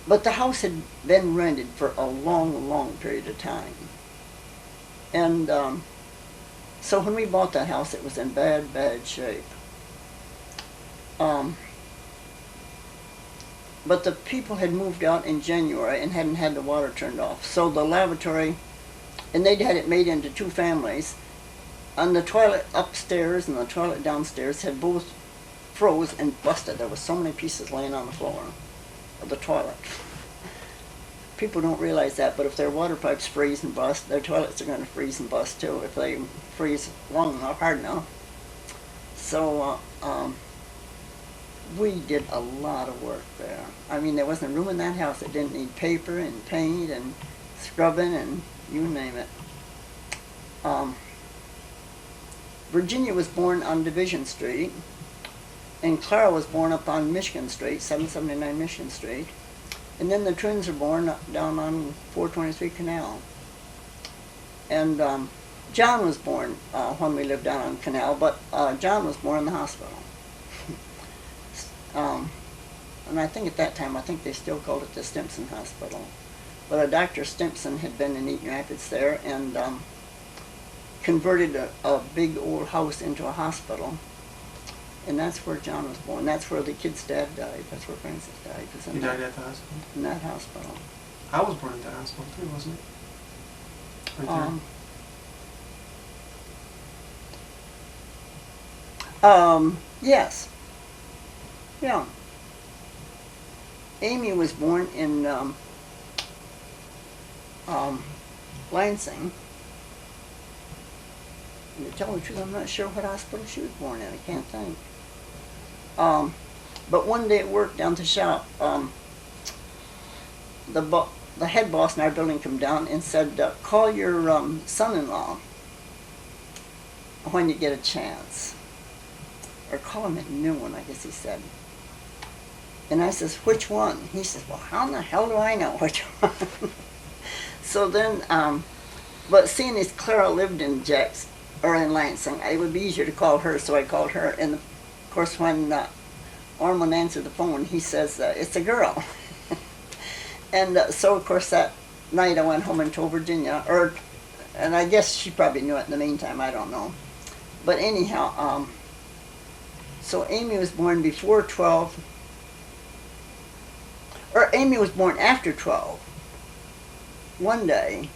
S1: But the house had been rented for a long, long period of time. And so when we bought that house, it was in bad, bad shape. But the people had moved out in January and hadn't had the water turned off. So the lavatory, and they'd had it made into two families, and the toilet upstairs and the toilet downstairs had both froze and busted. There were so many pieces laying on the floor of the toilet. People don't realize that, but if their water pipes freeze and bust, their toilets are going to freeze and bust too if they freeze long enough, hard enough. So we did a lot of work there. I mean, there wasn't a room in that house that didn't need paper and paint and scrubbing and you name it. Virginia was born on Division Street, and Clara was born up on Michigan Street, 779 Michigan Street. And then the twins were born down on 423 Canal. And John was born when we lived down on Canal, but John was born in the hospital. And I think at that time, I think they still called it the Stimson Hospital. But a Dr. Stimson had been in Eaton Rapids there and converted a big old house into a hospital. And that's where John was born. That's where the kid's dad died. That's where Francis died.
S2: He died at the hospital?
S1: In that hospital.
S2: I was born at that hospital too, wasn't it? Right there.
S1: Yes. Yeah. Amy was born in Lansing. And to tell the truth, I'm not sure what hospital she was born in. I can't think. But one day at work down at the shop, the head boss in our building came down and said, call your son-in-law when you get a chance. Or call him at noon, I guess he said. And I says, which one? He says, well, how in the hell do I know which one? So then, but seeing as Clara lived in in Lansing, it would be easier to call her, so I called her. And of course, when Ormond answered the phone, he says, it's a girl. And so, of course, that night I went home and told Virginia, and I guess she probably knew it in the meantime, I don't know. But anyhow, so Amy was born before 12, or Amy was born after 12, one day,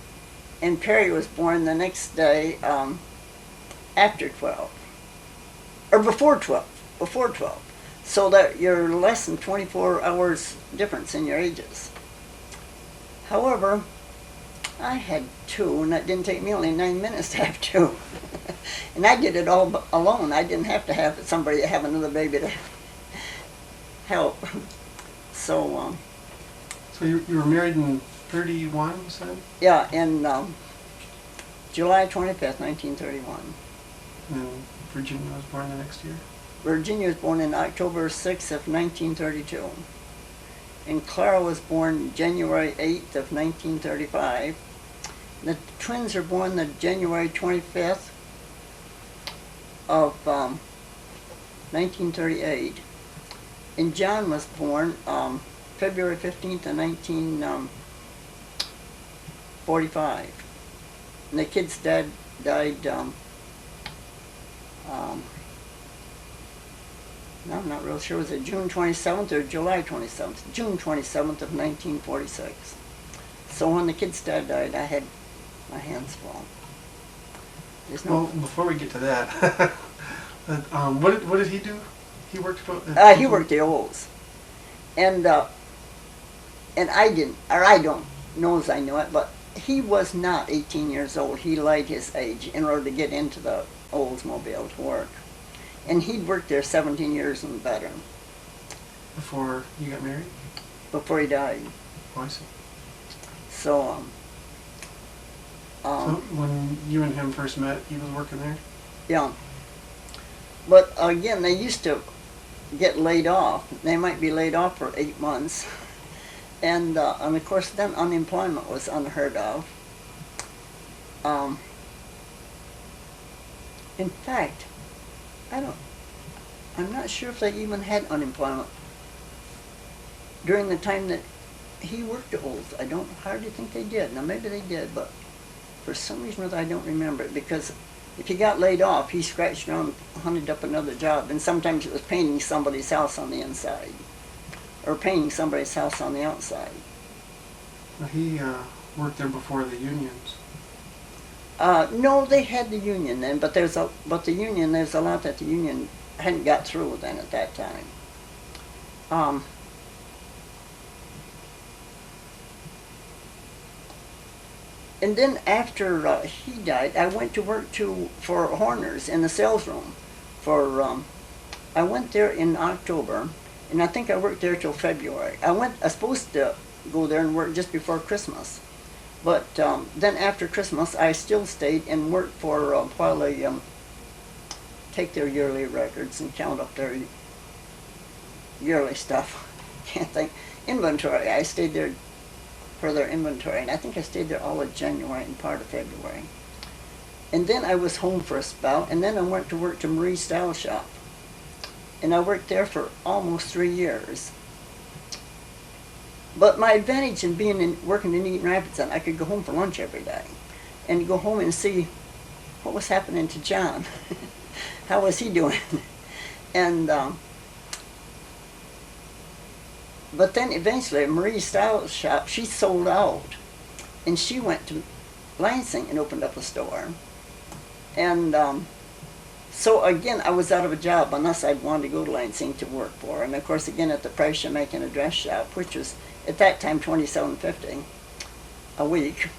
S1: and Perry was born the next day after 12, or before 12, so that you're less than 24 hours difference in your ages. However, I had two, and it didn't take me only 9 minutes to have two. And I did it all alone. I didn't have to have somebody to have another baby to help. So,
S2: So you were married in 31, you said?
S1: yeah, in July 25th, 1931.
S2: And Virginia was born the next year?
S1: Virginia was born in October 6th of 1932. And Clara was born January 8th of 1935. The twins are born the January 25th of 1938. And John was born February 15th of 1945. And the kid's dad died, I'm not real sure, was it June 27th or July 27th? June 27th of 1946. So when the kid's dad died, I had my hands full.
S2: Well, before we get to that, what did he do? He worked for...
S1: He worked the Olds. And I don't know as I know it, but he was not 18 years old. He lied his age in order to get into the Oldsmobile to work. And he'd worked there 17 years and better.
S2: Before you got married?
S1: Before he died.
S2: Oh, I see.
S1: So,
S2: so when you and him first met, he was working there?
S1: Yeah. But again, they used to get laid off. They might be laid off for 8 months. And of course, then unemployment was unheard of. In fact, I'm not sure if they even had unemployment during the time that he worked at Olds. I don't hardly think they did. Now maybe they did, but for some reason or other I don't remember it, because if he got laid off, he scratched around, hunted up another job, and sometimes it was painting somebody's house on the inside, or painting somebody's house on the outside.
S2: Well, he worked there before the unions.
S1: No, they had the union then, but there's a lot that the union hadn't got through then at that time. And then after he died, I went to work for Horner's in the sales room. I went there in October, and I think I worked there till February. I was supposed to go there and work just before Christmas. But then after Christmas, I still stayed and worked for while they take their yearly records and count up their yearly stuff. Can't think. Inventory. I stayed there for their inventory, and I think I stayed there all of January and part of February. And then I was home for a spell, and then I went to work to Marie's Style Shop. And I worked there for almost 3 years. But my advantage in working in Eaton Rapids, I could go home for lunch every day and go home and see what was happening to John. How was he doing? And but then eventually Marie's Style Shop, she sold out, and she went to Lansing and opened up a store. And So again, I was out of a job unless I'd wanted to go to Lansing to work for her. And of course, again, at the price you make in a dress shop, which was at that time $27.50 a week.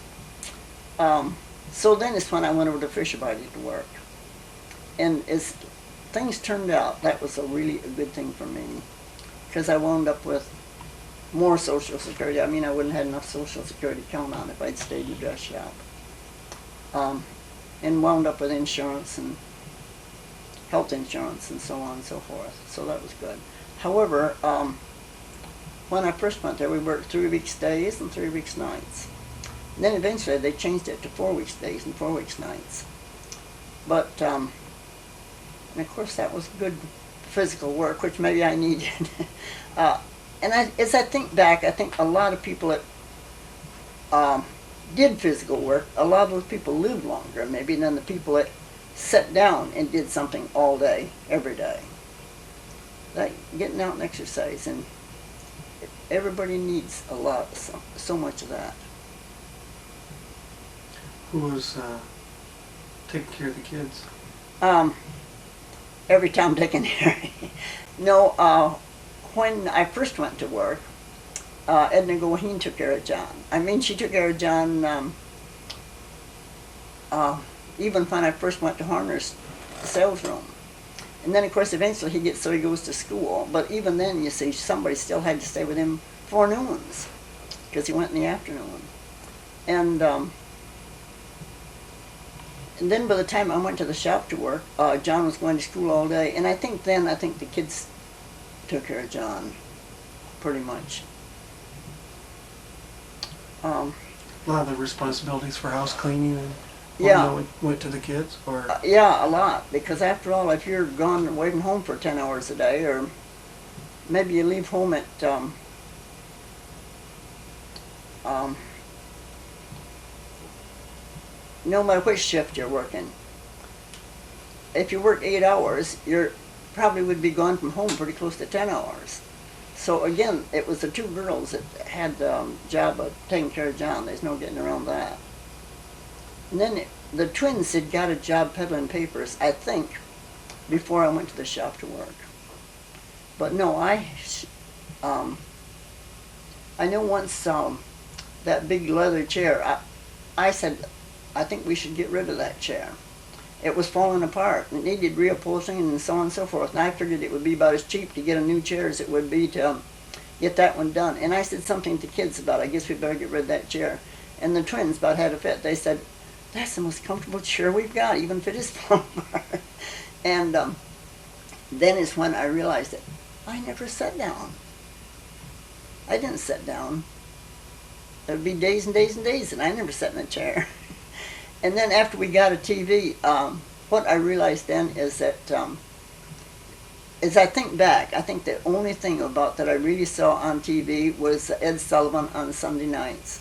S1: So then is when I went over to Fisher Body to work. And as things turned out, that was a really a good thing for me, because I wound up with more Social Security. I mean, I wouldn't have had enough Social Security to count on if I'd stayed in a dress shop. And wound up with insurance and health insurance and so on and so forth. So that was good. However, when I first went there, we worked 3 weeks days and 3 weeks nights. And then eventually they changed it to 4 weeks days and 4 weeks nights. But, and of course that was good physical work, which maybe I needed. As I think back, I think a lot of people that did physical work, a lot of those people lived longer maybe than the people that sat down and did something all day, every day. Like getting out and exercise, and everybody needs a lot, so much of that.
S2: Who was taking care of the kids?
S1: Every Tom, Dick, and Harry. No, when I first went to work, Edna Goheen took care of John. I mean, she took care of John even when I first went to Horner's sales room. And then, of course, eventually he goes to school. But even then, you see, somebody still had to stay with him forenoons, because he went in the afternoon. And then by the time I went to the shop to work, John was going to school all day. And I think the kids took care of John, pretty much.
S2: A lot of the responsibilities for house cleaning and
S1: Yeah.
S2: went to the kids, or
S1: Yeah, a lot, because after all, if you're gone away from home for 10 hours a day, or maybe you leave home at no matter which shift you're working, if you work 8 hours, you're probably would be gone from home pretty close to 10 hours. So again, it was the two girls that had the job of taking care of John. There's no getting around that. And then the twins had got a job peddling papers, I think, before I went to the shop to work. But no, I know once that big leather chair, I said, I think we should get rid of that chair. It was falling apart. It needed reupholstering and so on and so forth. And I figured it would be about as cheap to get a new chair as it would be to get that one done. And I said something to kids about, I guess we better get rid of that chair. And the twins about had a fit. They said, that's the most comfortable chair we've got, even if it is falling apart. And then is when I realized that I never sat down. I didn't sit down. There would be days and days and days, and I never sat in a chair. And then after we got a TV, what I realized then is that, as I think back, I think the only thing about that I really saw on TV was Ed Sullivan on Sunday nights.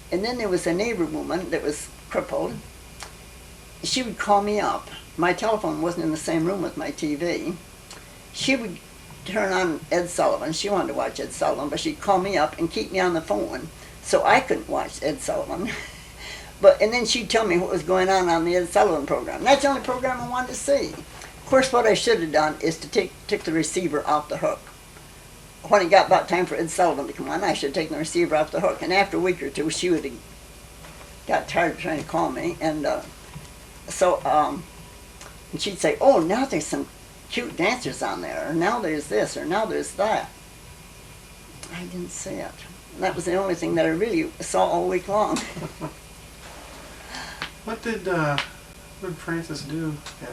S1: And then there was a neighbor woman that was crippled. She would call me up. My telephone wasn't in the same room with my TV. She would turn on Ed Sullivan. She wanted to watch Ed Sullivan, but she'd call me up and keep me on the phone so I couldn't watch Ed Sullivan. And then she'd tell me what was going on the Ed Sullivan program. And that's the only program I wanted to see. Of course, what I should have done is to take the receiver off the hook. When it got about time for Ed Sullivan to come on, I should have taken the receiver off the hook. And after a week or two, she would have got tired of trying to call me. And and she'd say, oh, now there's some cute dancers on there, or now there's this, or now there's that. I didn't see it. And that was the only thing that I really saw all week long.
S2: What did Francis do at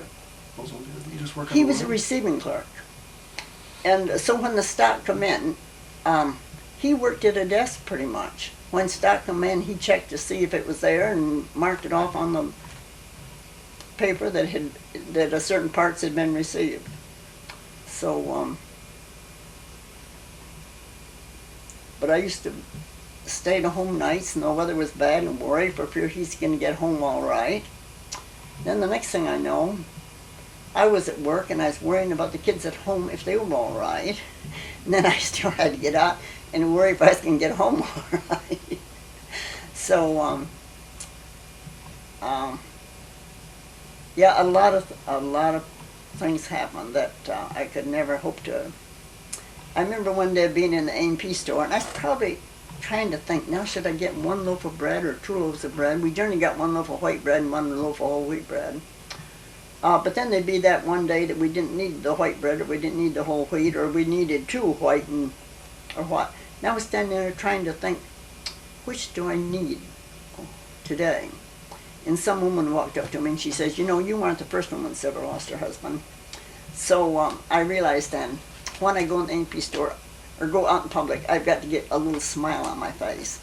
S2: Oldsmobile? He just worked on
S1: He
S2: the
S1: was a
S2: line?
S1: receiving clerk. And so when the stock come in, he worked at a desk pretty much. When stock come in, he checked to see if it was there and marked it off on the paper that a certain parts had been received. So, but I used to stay to home nights and the weather was bad and worry for fear he's going to get home all right. Then the next thing I know, I was at work and I was worrying about the kids at home if they were all right. And then I still had to get out and worry if I was going to get home all right. Yeah, a lot of things happened that I could never hope to. I remember one day being in the A&P store, and I was probably trying to think, now should I get one loaf of bread or two loaves of bread? We generally got one loaf of white bread and one loaf of whole wheat bread. But then there'd be that one day that we didn't need the white bread, or we didn't need the whole wheat, or we needed two white and or what. Now I was standing there trying to think, which do I need today? And some woman walked up to me and she says, you know, you weren't the first woman that's ever lost her husband. So I realized then, when I go in the A&P store or go out in public, I've got to get a little smile on my face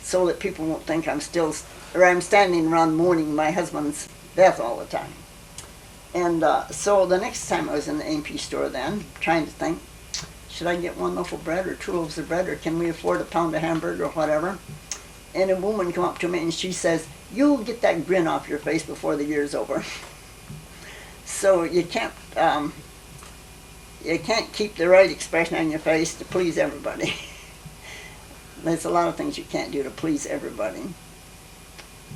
S1: so that people won't think I'm standing around mourning my husband's death all the time. And so the next time I was in the A&P store then, trying to think, should I get one loaf of bread or two loaves of bread, or can we afford a pound of hamburger or whatever? And a woman come up to me and she says, you'll get that grin off your face before the year's over. So you can't keep the right expression on your face to please everybody. There's a lot of things you can't do to please everybody.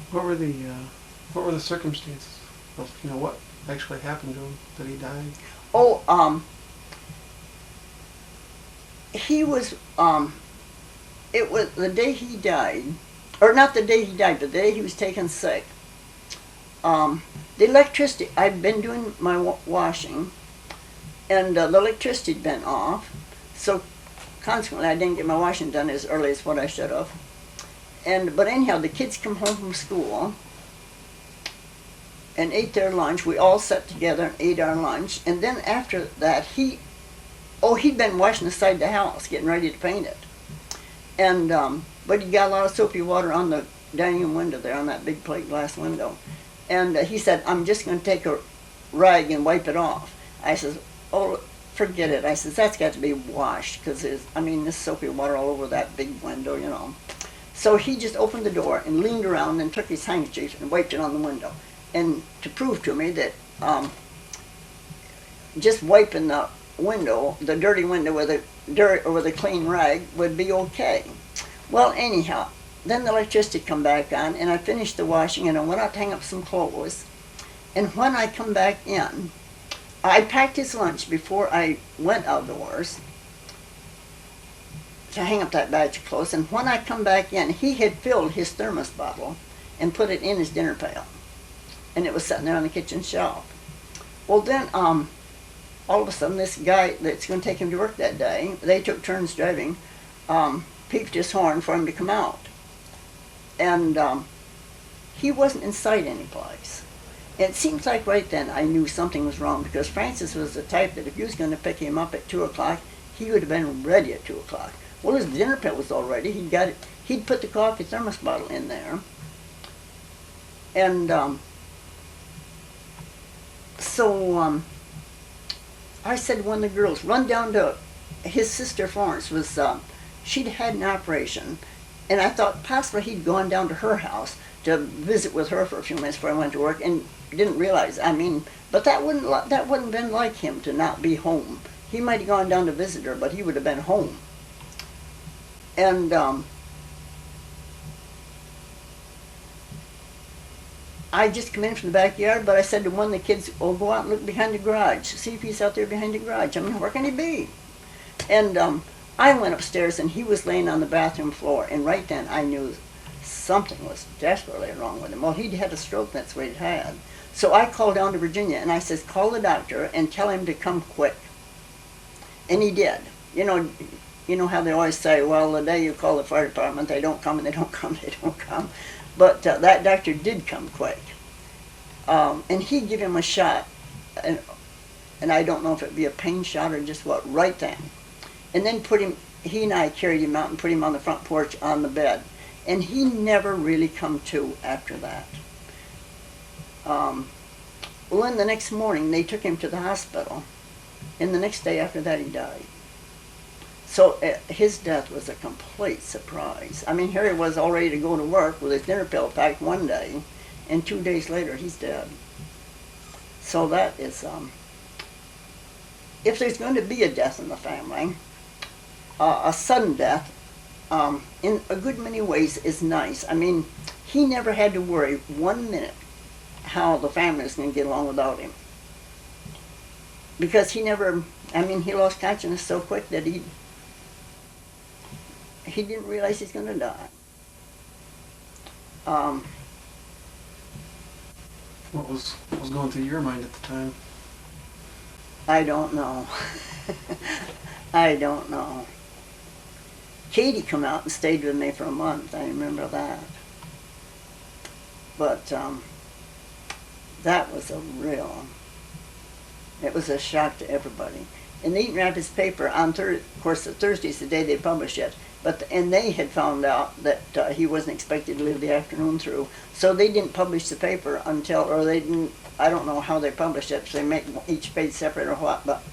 S2: What were the circumstances of, what actually happened to him, that he died?
S1: Oh, he was, it was the day he died, or not the day he died, but the day he was taken sick. The electricity, I'd been doing my washing, and the electricity had been off, so consequently I didn't get my washing done as early as what I should have. But anyhow, the kids come home from school and ate their lunch. We all sat together and ate our lunch, and then after that he'd been washing the side of the house, getting ready to paint it. But he got a lot of soapy water on the dining room window there, on that big plate glass window. And he said, I'm just going to take a rag and wipe it off. I says, oh, forget it. I says, that's got to be washed, because there's soapy water all over that big window, So he just opened the door and leaned around and took his handkerchief and wiped it on the window. And to prove to me that just wiping the window, the dirty window with a clean rag would be okay. Well, anyhow, then the electricity come back on, and I finished the washing, and I went out to hang up some clothes. And when I come back in, I packed his lunch before I went outdoors to hang up that batch of clothes. And when I come back in, he had filled his thermos bottle and put it in his dinner pail, and it was sitting there on the kitchen shelf. Well, then all of a sudden, this guy that's going to take him to work that day, they took turns driving, peeped his horn for him to come out. And he wasn't in sight anyplace. It seems like right then I knew something was wrong, because Francis was the type that if you was going to pick him up at 2 o'clock, he would have been ready at 2 o'clock. Well, his dinner pail was all ready. He'd put the coffee thermos bottle in there. And so I said to one of the girls, run down to his sister Florence. She'd had an operation, and I thought possibly he'd gone down to her house to visit with her for a few minutes before I went to work, and didn't realize. But that wouldn't have been like him to not be home. He might have gone down to visit her, but he would have been home. And I just come in from the backyard, but I said to one of the kids, oh, go out and look behind the garage. See if he's out there behind the garage. Where can he be? And I went upstairs, and he was laying on the bathroom floor, and right then I knew something was desperately wrong with him. Well, he'd had a stroke, that's what he'd had. So I called down to Virginia, and I says, call the doctor and tell him to come quick. And he did. You know how they always say, well, the day you call the fire department, they don't come, and they don't come, they don't come. But that doctor did come quick. And he gave him a shot, and I don't know if it'd be a pain shot or just what, right then. And then he and I carried him out and put him on the front porch on the bed. And he never really come to after that. Well, then the next morning, they took him to the hospital. And the next day after that, he died. So his death was a complete surprise. Here he was all ready to go to work with his dinner pail packed one day, and 2 days later, he's dead. So that is, if there's going to be a death in the family, a sudden death, in a good many ways is nice. He never had to worry 1 minute how the family was going to get along without him. Because he never, I mean, he lost consciousness so quick that he didn't realize he's going to die.
S2: What was going through your mind at the time?
S1: I don't know. I don't know. Katie come out and stayed with me for a month. I remember that. But that was it was a shock to everybody. In the Eaton Rapids paper, of course, Thursday's the day they publish it, and they had found out that he wasn't expected to live the afternoon through, so they didn't publish the paper until, or they didn't, I don't know how they published it, if they make each page separate or what, but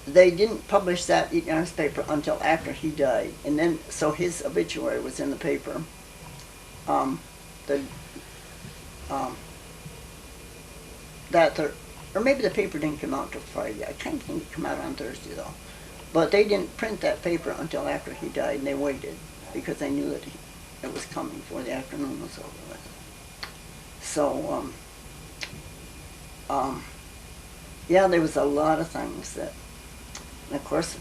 S1: they didn't publish that Eaton Rapids paper until after he died, and then, so his obituary was in the paper. Or maybe the paper didn't come out till Friday. I kind of think it came out on Thursday though. But they didn't print that paper until after he died, and they waited because they knew that it was coming before the afternoon was over with. So, yeah, there was a lot of things that, and of course,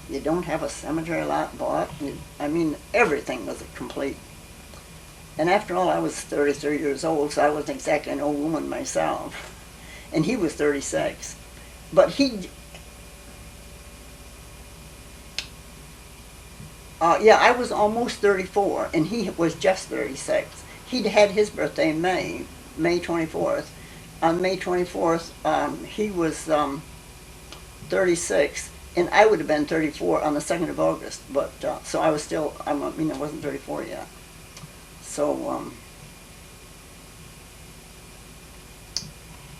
S1: you don't have a cemetery lot bought. I mean, everything was complete. And after all, I was 33 years old, so I wasn't exactly an old woman myself. And he was 36. But I was almost 34, and he was just 36. He'd had his birthday in May 24th. On May 24th, he was 36, and I would have been 34 on the 2nd of August. But so I was still, I wasn't 34 yet. So,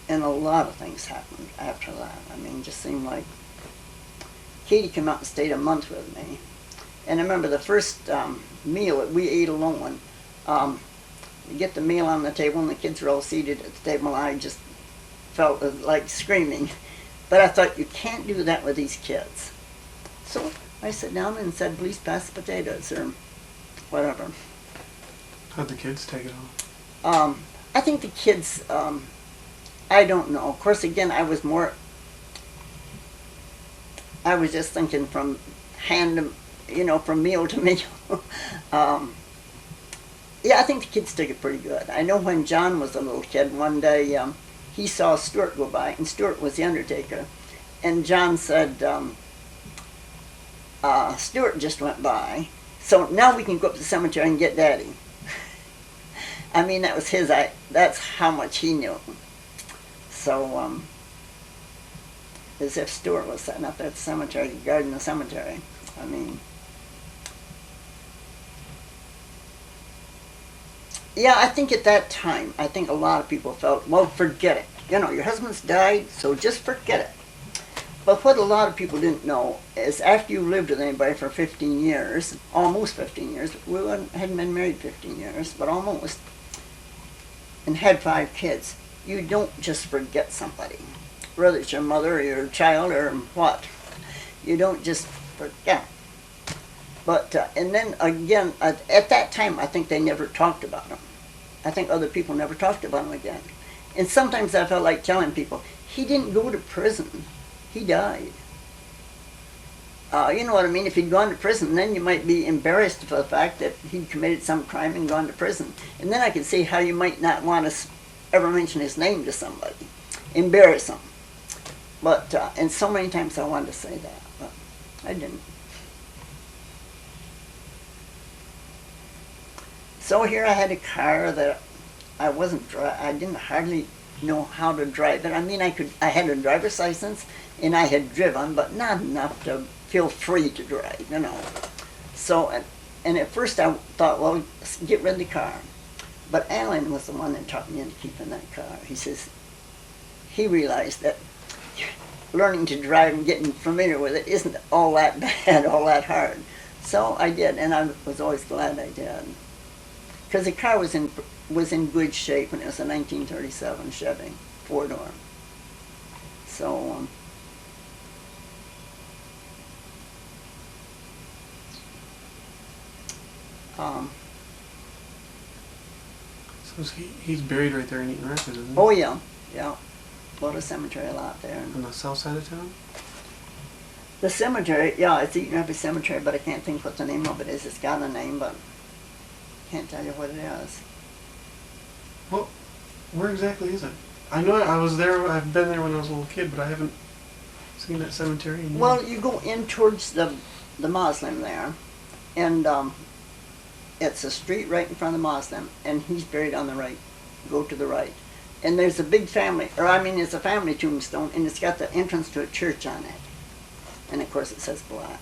S1: and a lot of things happened after that. I mean, it just seemed like Katie came out and stayed a month with me. And I remember the first meal that we ate alone, you get the meal on the table and the kids were all seated at the table, and I just felt like screaming. But I thought, you can't do that with these kids. So I sat down and said, please pass the potatoes, or whatever.
S2: How'd the kids take it on?
S1: I think the kids, I don't know. Of course, again, I was just thinking from from meal to meal. Yeah, I think the kids took it pretty good. I know when John was a little kid, one day he saw Stuart go by, and Stuart was the undertaker. And John said, Stuart just went by, so now we can go up to the cemetery and get Daddy. I mean, that was that's how much he knew. So, as if Stuart was sitting up at the cemetery, guarding the cemetery. I mean, yeah, I think at that time, I think a lot of people felt, well, forget it. Your husband's died, so just forget it. But what a lot of people didn't know is after you lived with anybody for 15 years, almost 15 years, we hadn't been married 15 years, but almost, and had 5 kids, you don't just forget somebody, whether it's your mother or your child or what. You don't just forget. But, and then again, at that time, I think they never talked about him. I think other people never talked about him again. And sometimes I felt like telling people, he didn't go to prison. He died. You know what I mean? If he'd gone to prison, then you might be embarrassed for the fact that he'd committed some crime and gone to prison. And then I could see how you might not want to ever mention his name to somebody. Embarrass him. But, and so many times I wanted to say that, but I didn't. So here I had a car that I didn't hardly know how to drive it. I mean, I had a driver's license and I had driven, but not enough to feel free to drive, So, and at first I thought, well, get rid of the car. But Alan was the one that talked me into keeping that car. He says, he realized that learning to drive and getting familiar with it isn't all that bad, all that hard. So I did, and I was always glad I did. Because the car was in good shape, and it was a 1937 Chevy, 4-door. So,
S2: So he's buried right there in Eaton Rapids, isn't he?
S1: Oh yeah, yeah. What a cemetery lot there.
S2: On the south side of town?
S1: The cemetery, yeah, it's Eaton Rapids Cemetery, but I can't think what the name of it is. It's got a name, but can't tell you what it is.
S2: Well, where exactly is it? I know I was there, I've been there when I was a little kid, but I haven't seen that cemetery in years.
S1: Well, you go in towards the mausoleum there, and it's a street right in front of the mausoleum, and he's buried on the right. Go to the right. And there's a big family, it's a family tombstone, and it's got the entrance to a church on it. And of course it says Blatt.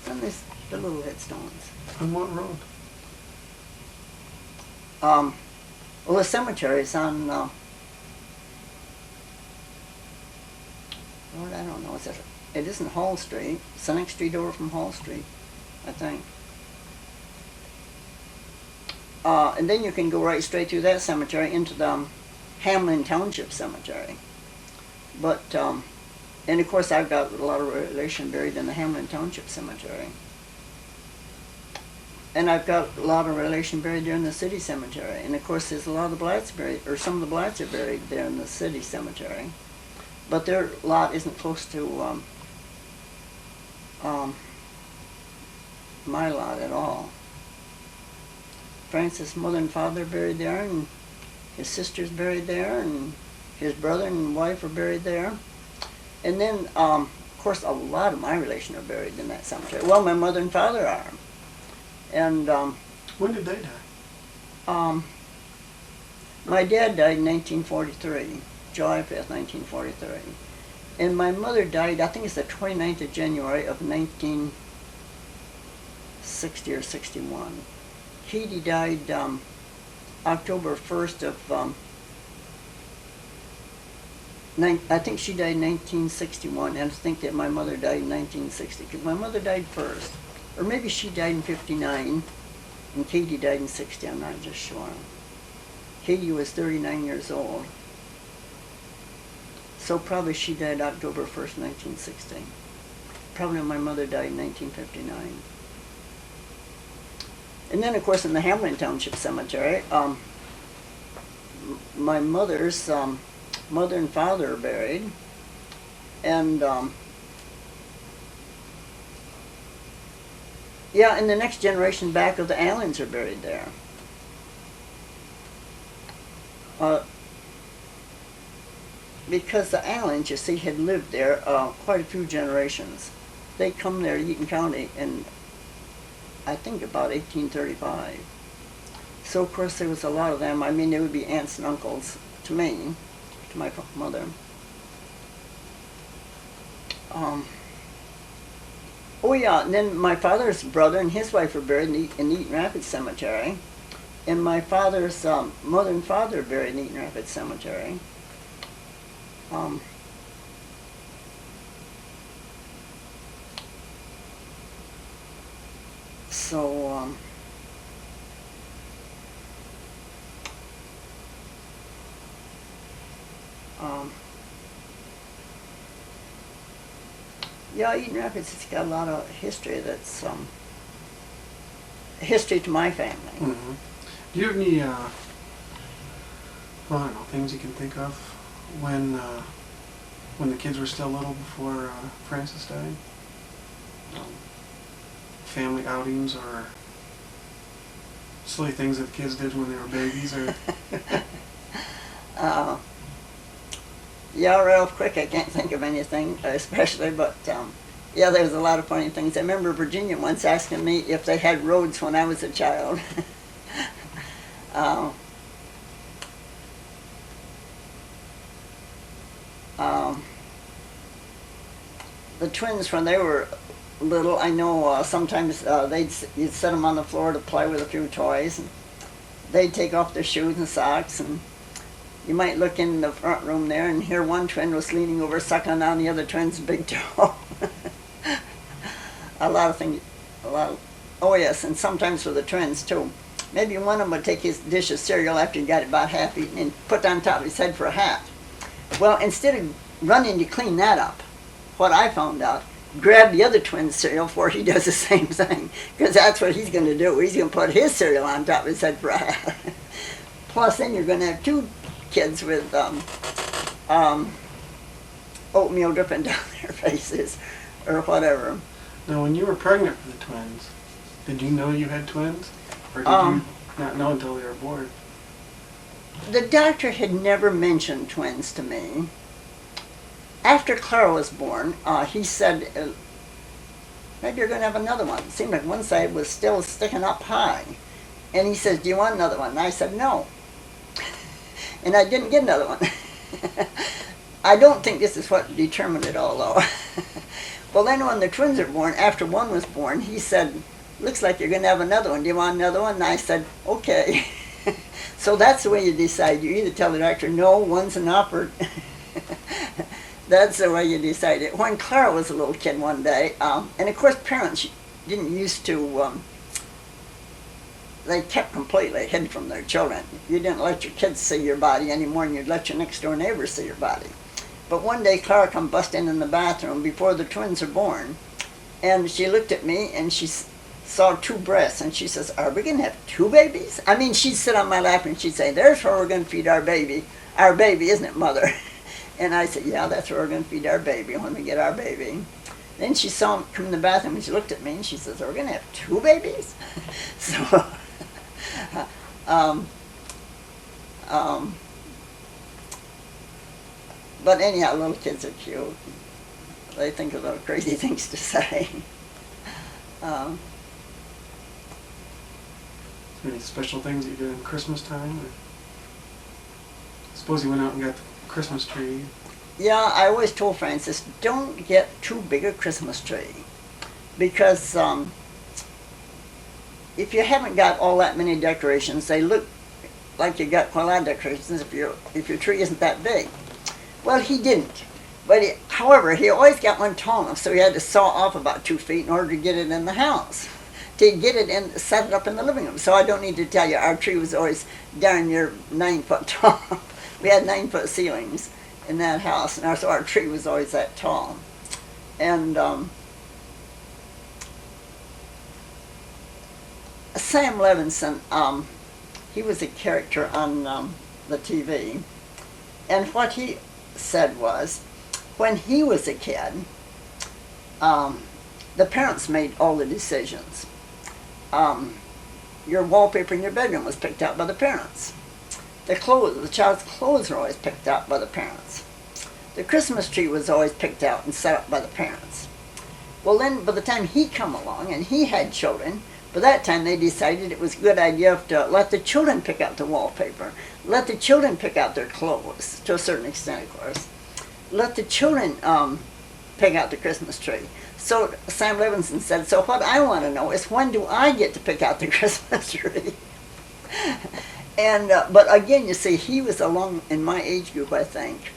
S1: And there's the little headstones.
S2: On what road?
S1: Well, the cemetery is on, Lord, I don't know, it isn't Hall Street. It's the next street over from Hall Street, I think. And then you can go right straight through that cemetery into the Helen Township Cemetery. But, and of course I've got a lot of relation buried in the Helen Township Cemetery. And I've got a lot of relation buried there in the city cemetery. And of course there's a lot of the Blatts buried, or some of the Blatts are buried there in the city cemetery. But their lot isn't close to my lot at all. Francis' mother and father are buried there, and his sister's buried there, and his brother and wife are buried there. And then, of course, a lot of my relation are buried in that cemetery. Well, my mother and father are. And
S2: when did they die?
S1: My dad died in 1943, July 5th, 1943. And my mother died, I think it's the 29th of January of 1960 or 61. Katie died October 1st of, I think she died in 1961, and I think that my mother died in 1960, because my mother died first. Or maybe she died in 59, and Katie died in 60, I'm not just sure. Katie was 39 years old. So probably she died October 1st, 1960. Probably my mother died in 1959. And then, of course, in the Hamlin Township Cemetery, my mother's mother and father are buried. And, yeah, and the next generation back of the Allens are buried there. Because the Allens, you see, had lived there quite a few generations. They come there to Eaton County in, I think, about 1835. So, of course, there was a lot of them. I mean, they would be aunts and uncles to me, to my mother. Oh, yeah, and then my father's brother and his wife were buried in the Eaton Rapids Cemetery. And my father's mother and father are buried in Eaton Rapids Cemetery. Yeah, Eaton Rapids has got a lot of history that's history to my family.
S2: Mm-hmm. Do you have any, well, I don't know, things you can think of when the kids were still little before Francis died? Family outings or silly things that the kids did when they were babies, or
S1: yeah, real quick, I can't think of anything especially, but yeah, there's a lot of funny things. I remember Virginia once asking me if they had roads when I was a child. The twins, when they were little, I know sometimes you'd set them on the floor to play with a few toys, and they'd take off their shoes and socks, and you might look in the front room there and hear one twin was leaning over sucking on the other twin's big toe. A lot of things, oh yes, and sometimes for the twins too. Maybe one of them would take his dish of cereal after he got it about half eaten and put it on top of his head for a hat. Well, instead of running to clean that up, what I found out, grab the other twin's cereal before he does the same thing, because that's what he's going to do. He's going to put his cereal on top of his head for a hat. Plus, then you're going to have two kids with oatmeal dripping down their faces or whatever.
S2: Now, when you were pregnant for the twins, did you know you had twins? Or did you not know until they were born?
S1: The doctor had never mentioned twins to me. After Clara was born, he said, maybe you're going to have another one. It seemed like one side was still sticking up high. And he says, do you want another one? And I said, no. And I didn't get another one. I don't think this is what determined it all, though. Well, then when the twins were born, after one was born, he said, looks like you're going to have another one. Do you want another one? And I said, okay. So that's the way you decide. You either tell the doctor, no, one's enough, or that's the way you decide it. When Clara was a little kid one day, and of course parents didn't used to, they kept completely hidden from their children. You didn't let your kids see your body anymore than you'd let your next door neighbor see your body. But one day Clara come busting in the bathroom before the twins were born, and she looked at me and she saw two breasts, and she says, are we going to have two babies? I mean, she'd sit on my lap and she'd say, there's where we're going to feed our baby. Our baby, isn't it, Mother? And I said, yeah, that's where we're going to feed our baby when we get our baby. Then she saw him come in the bathroom and she looked at me and she says, are we going to have two babies? So, but anyhow, little kids are cute. They think of little crazy things to say.
S2: Any special things you did in Christmas time? Or suppose you went out and got the Christmas tree.
S1: Yeah, I always told Francis, don't get too big a Christmas tree. Because if you haven't got all that many decorations, they look like you got quite a lot of decorations if your tree isn't that big. Well, he didn't. But however, he always got one tall enough, so he had to saw off about 2 feet in order to get it in the house. To get it in, set it up in the living room. So I don't need to tell you, our tree was always darn near 9 foot tall. We had 9 foot ceilings in that house, and so our tree was always that tall. And Sam Levinson, he was a character on the TV, and what he said was, when he was a kid, the parents made all the decisions. Your wallpaper in your bedroom was picked out by the parents. The child's clothes were always picked out by the parents. The Christmas tree was always picked out and set up by the parents. Well, then, by the time he come along and he had children, by that time they decided it was a good idea to let the children pick out the wallpaper, let the children pick out their clothes, to a certain extent, of course. Let the children pick out the Christmas tree. So Sam Levinson said, so what I want to know is, when do I get to pick out the Christmas tree? And but again, you see, he was along in my age group, I think.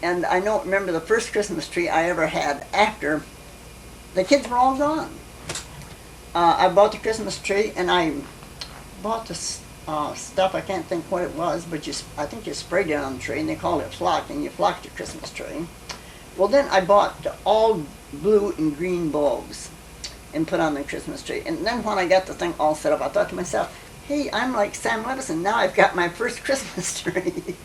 S1: And I don't remember the first Christmas tree I ever had after the kids were all gone. I bought the Christmas tree, and I bought the stuff, I can't think what it was, but I think you sprayed it on the tree, and they called it flock, and you flocked your Christmas tree. Well, then I bought all blue and green bulbs and put on the Christmas tree. And then when I got the thing all set up, I thought to myself, hey, I'm like Sam Levinson, now I've got my first Christmas tree.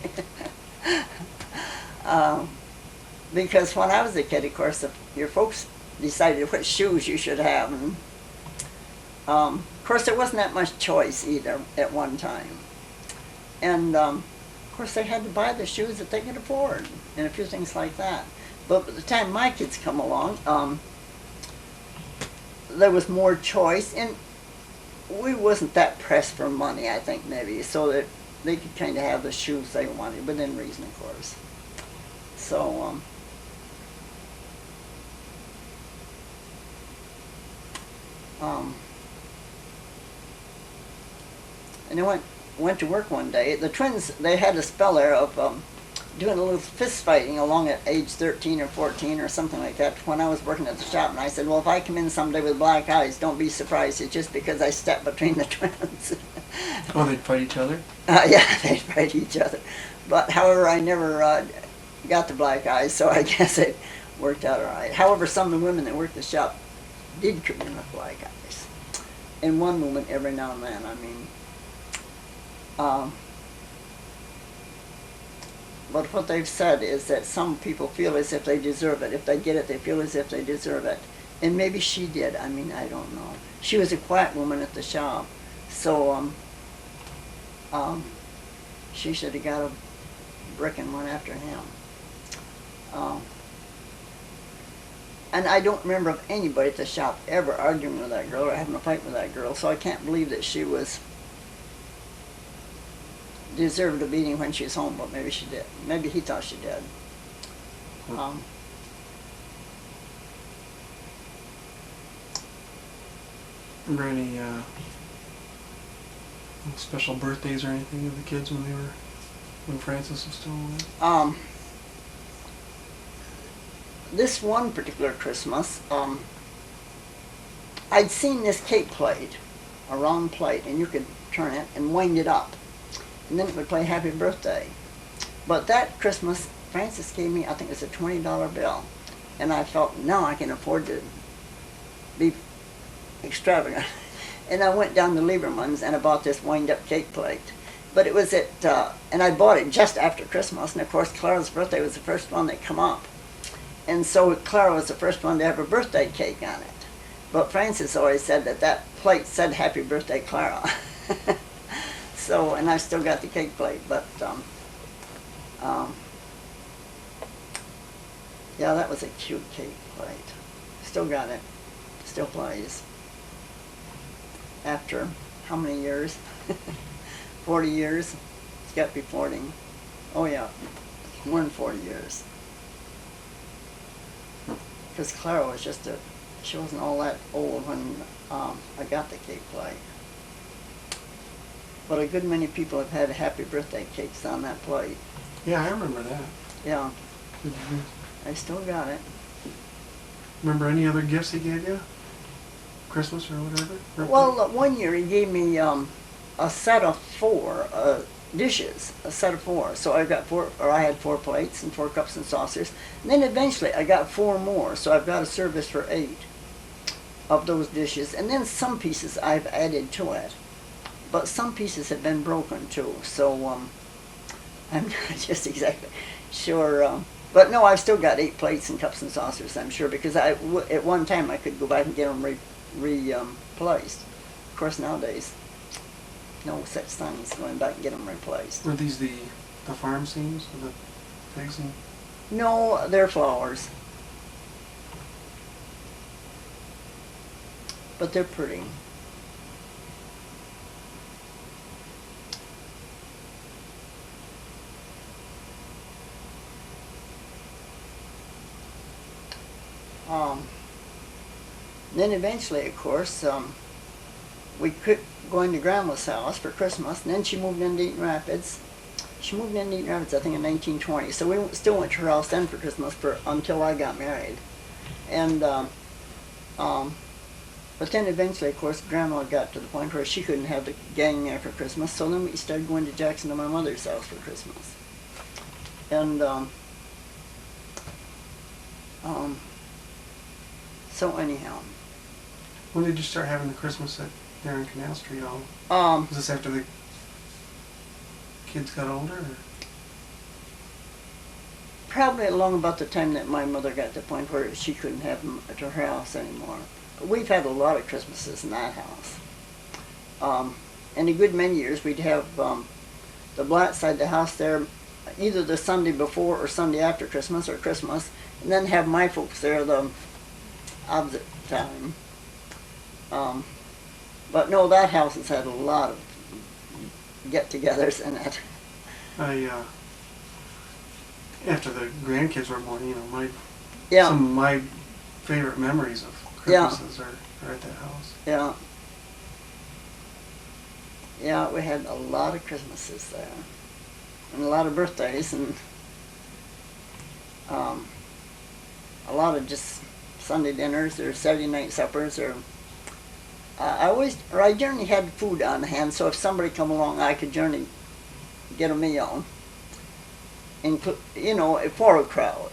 S1: Because when I was a kid, of course, your folks decided what shoes you should have. And of course, there wasn't that much choice either at one time. And of course, they had to buy the shoes that they could afford and a few things like that. But by the time my kids come along, there was more choice, and we wasn't that pressed for money, I think, maybe, so that they could kind of have the shoes they wanted, within reason, of course. So, and I went to work one day. The twins, they had a spell there of doing a little fist fighting along at age 13 or 14 or something like that when I was working at the shop. And I said, well, if I come in someday with black eyes, don't be surprised. It's just because I stepped between the twins.
S2: Oh, they'd fight each other?
S1: Yeah, they'd fight each other. But however, I never got the black eyes, so I guess it worked out all right. However, some of the women that worked the shop did come in with black eyes. And one woman every now and then, I mean, but what they've said is that some people feel as if they deserve it. If they get it, they feel as if they deserve it. And maybe she did. I mean, I don't know. She was a quiet woman at the shop, so she should have got a brick and went after him. And I don't remember of anybody at the shop ever arguing with that girl or having a fight with that girl, so I can't believe that she deserved a beating when she was home, but maybe she did. Maybe he thought she did.
S2: Remember any special birthdays or anything of the kids when Francis was still alive?
S1: This one particular Christmas, I'd seen this cake plate, a round plate, and you could turn it and wind it up, and then it would play Happy Birthday. But that Christmas, Francis gave me, I think it was a $20 bill, and I felt, now I can afford to be extravagant. And I went down to Lieberman's and I bought this wind-up cake plate. But it was and I bought it just after Christmas, and of course Clara's birthday was the first one that come up. And so Clara was the first one to have a birthday cake on it. But Francis always said that plate said Happy Birthday, Clara. So, and I still got the cake plate, but yeah, that was a cute cake plate. Still got it. Still plays. After how many years? 40 years? It's got to be 40. Oh yeah, more than 40 years. Because Clara was she wasn't all that old when I got the cake plate. But a good many people have had happy birthday cakes on that plate.
S2: Yeah, I remember that.
S1: Yeah.
S2: Mm-hmm.
S1: I still got it.
S2: Remember any other gifts he gave you? Christmas or whatever? Birthday?
S1: Well, one year he gave me a set of 4 dishes, a set of 4. So I had 4 plates and 4 cups and saucers. And then eventually I got 4 more, so I've got a service for 8 of those dishes. And then some pieces I've added to it. But some pieces have been broken too, so I'm not just exactly sure. But no, I've still got 8 plates and cups and saucers, I'm sure, because at one time I could go back and get them replaced. Of course, nowadays, no such thing as going back and get them replaced.
S2: Were these the farm scenes with the pigs?
S1: No, they're flowers. But they're pretty. Then eventually, of course, we quit going to Grandma's house for Christmas, and then she moved into Eaton Rapids. She moved into Eaton Rapids, I think, in 1920. So we still went to her house then for Christmas until I got married. And but then eventually, of course, Grandma got to the point where she couldn't have the gang there for Christmas. So then we started going to Jackson to my mother's house for Christmas. And so anyhow.
S2: When did you start having the Christmas there in Canal Street? Was this after the kids got older? Or?
S1: Probably along about the time that my mother got to the point where she couldn't have them at her house anymore. But we've had a lot of Christmases in that house. And a good many years we'd have the Blatt side of the house there either the Sunday before or Sunday after Christmas or Christmas, and then have my folks there the opposite time. But no, that house has had a lot of get-togethers in it.
S2: After the grandkids were born,
S1: Yeah.
S2: some of my favorite memories of Christmases are at that house.
S1: Yeah. Yeah, we had a lot of Christmases there, and a lot of birthdays, and a lot of just Sunday dinners or Saturday night suppers, or I generally had food on hand, so if somebody come along, I could generally get a meal, for a crowd,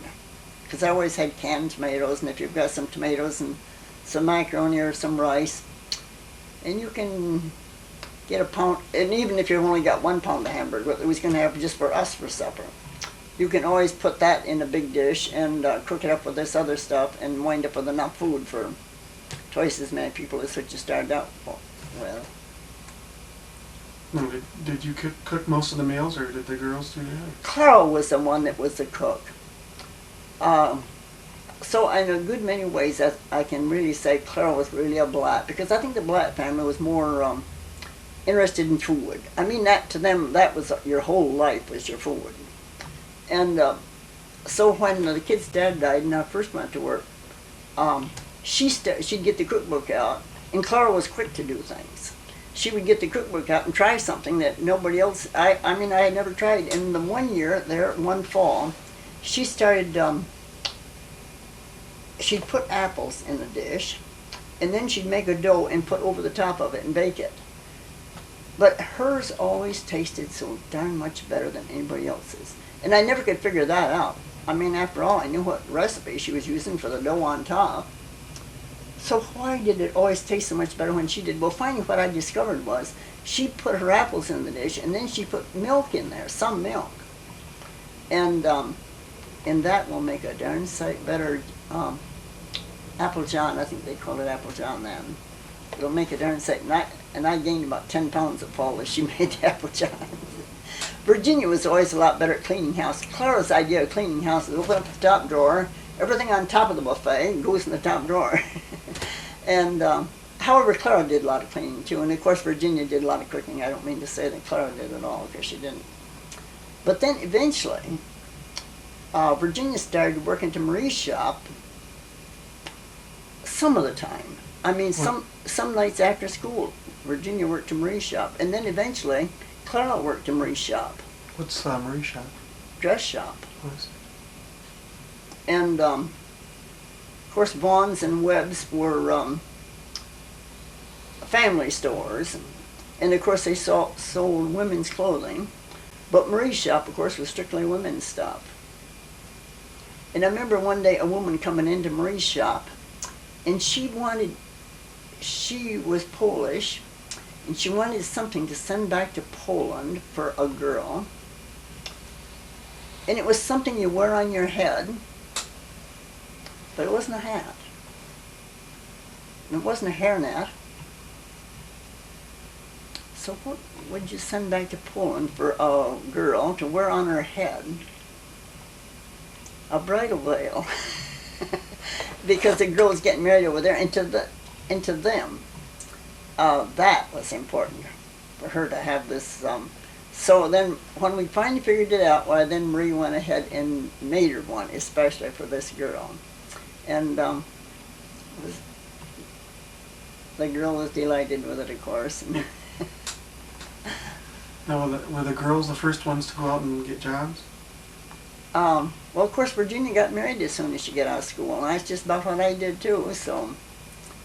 S1: because I always had canned tomatoes, and if you've got some tomatoes and some macaroni or some rice, and you can get a pound, and even if you've only got 1 pound of hamburger, that we was going to have just for us for supper, you can always put that in a big dish and cook it up with this other stuff and wind up with enough food for twice as many people as what you started out with.
S2: No, did you cook most of the meals, or did the girls do that?
S1: Clara was the one that was the cook. So in a good many ways, I can really say Clara was really a Blatt, because I think the Blatt family was more interested in food. I mean, that to them, that was your whole life was your food. And so when the kid's dad died and I first went to work, she'd get the cookbook out, and Clara was quick to do things. She would get the cookbook out and try something that nobody else, I mean, I had never tried. And the one year there, one fall, she started, she'd put apples in a dish, and then she'd make a dough and put over the top of it and bake it. But hers always tasted so darn much better than anybody else's. And I never could figure that out. I mean, after all, I knew what recipe she was using for the dough on top. So why did it always taste so much better when she did? Well, finally what I discovered was she put her apples in the dish, and then she put milk in there, some milk. And that will make a darn sight better apple john. I think they called it apple john then. It'll make a darn sight. And I gained about 10 pounds of fall as she made the apple john. Virginia was always a lot better at cleaning house. Clara's idea of cleaning house is open up the top drawer, everything on top of the buffet goes in the top drawer. And however, Clara did a lot of cleaning too, and of course Virginia did a lot of cooking. I don't mean to say that Clara did it all, because she didn't. But then eventually, Virginia started working to Marie's shop some of the time. I mean, some nights after school, Virginia worked to Marie's shop, and then eventually Clara worked to Marie's shop.
S2: What's Marie's shop?
S1: Dress shop.
S2: Oh, I see.
S1: And of course, Vaughn's and Webb's were family stores, and of course they sold women's clothing. But Marie's shop, of course, was strictly women's stuff. And I remember one day a woman coming into Marie's shop, and she was Polish, and she wanted something to send back to Poland for a girl. And it was something you wear on your head, but it wasn't a hat. And it wasn't a hairnet. So what would you send back to Poland for a girl to wear on her head? A bridal veil. Because the girl was getting married over there, and to them, that was important for her to have this. So then, when we finally figured it out, well, then Marie went ahead and made her one, especially for this girl. And the girl was delighted with it, of course.
S2: Now, were the girls the first ones to go out and get jobs?
S1: Well, of course, Virginia got married as soon as she got out of school, and that's just about what I did too. So.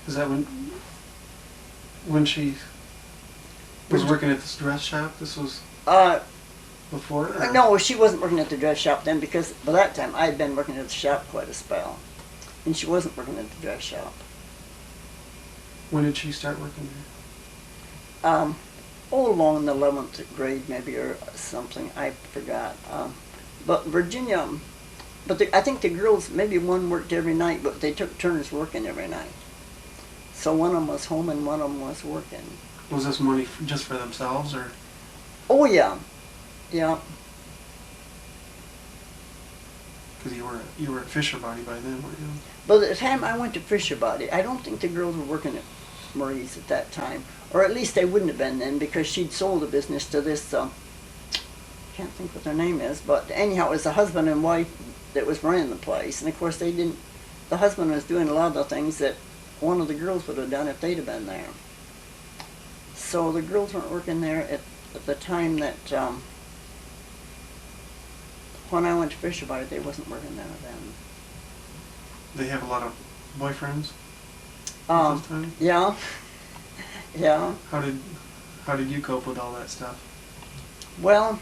S2: Is that when she was working at this dress shop? This was before? Or?
S1: No, she wasn't working at the dress shop then, because by that time I had been working at the shop quite a spell, and she wasn't working at the dress shop.
S2: When did she start working there?
S1: Along in the 11th grade maybe, or something. I forgot. But Virginia, I think the girls, maybe one worked every night, but they took turns working every night. So one of them was home and one of them was working.
S2: Was this money just for themselves, or?
S1: Oh yeah, yeah.
S2: Because you were at Fisher Body by then, weren't you?
S1: But at the time I went to Fisher Body, I don't think the girls were working at Marie's at that time, or at least they wouldn't have been then, because she'd sold the business to this. Can't think what their name is, but anyhow, it was the husband and wife that was running the place, and of course they didn't. The husband was doing a lot of the things that one of the girls would have done if they'd have been there. So the girls weren't working there at the time that when I went to Fisher Body, they wasn't working there then.
S2: They have a lot of boyfriends at this time?
S1: Yeah. Yeah.
S2: How did you cope with all that stuff?
S1: Well,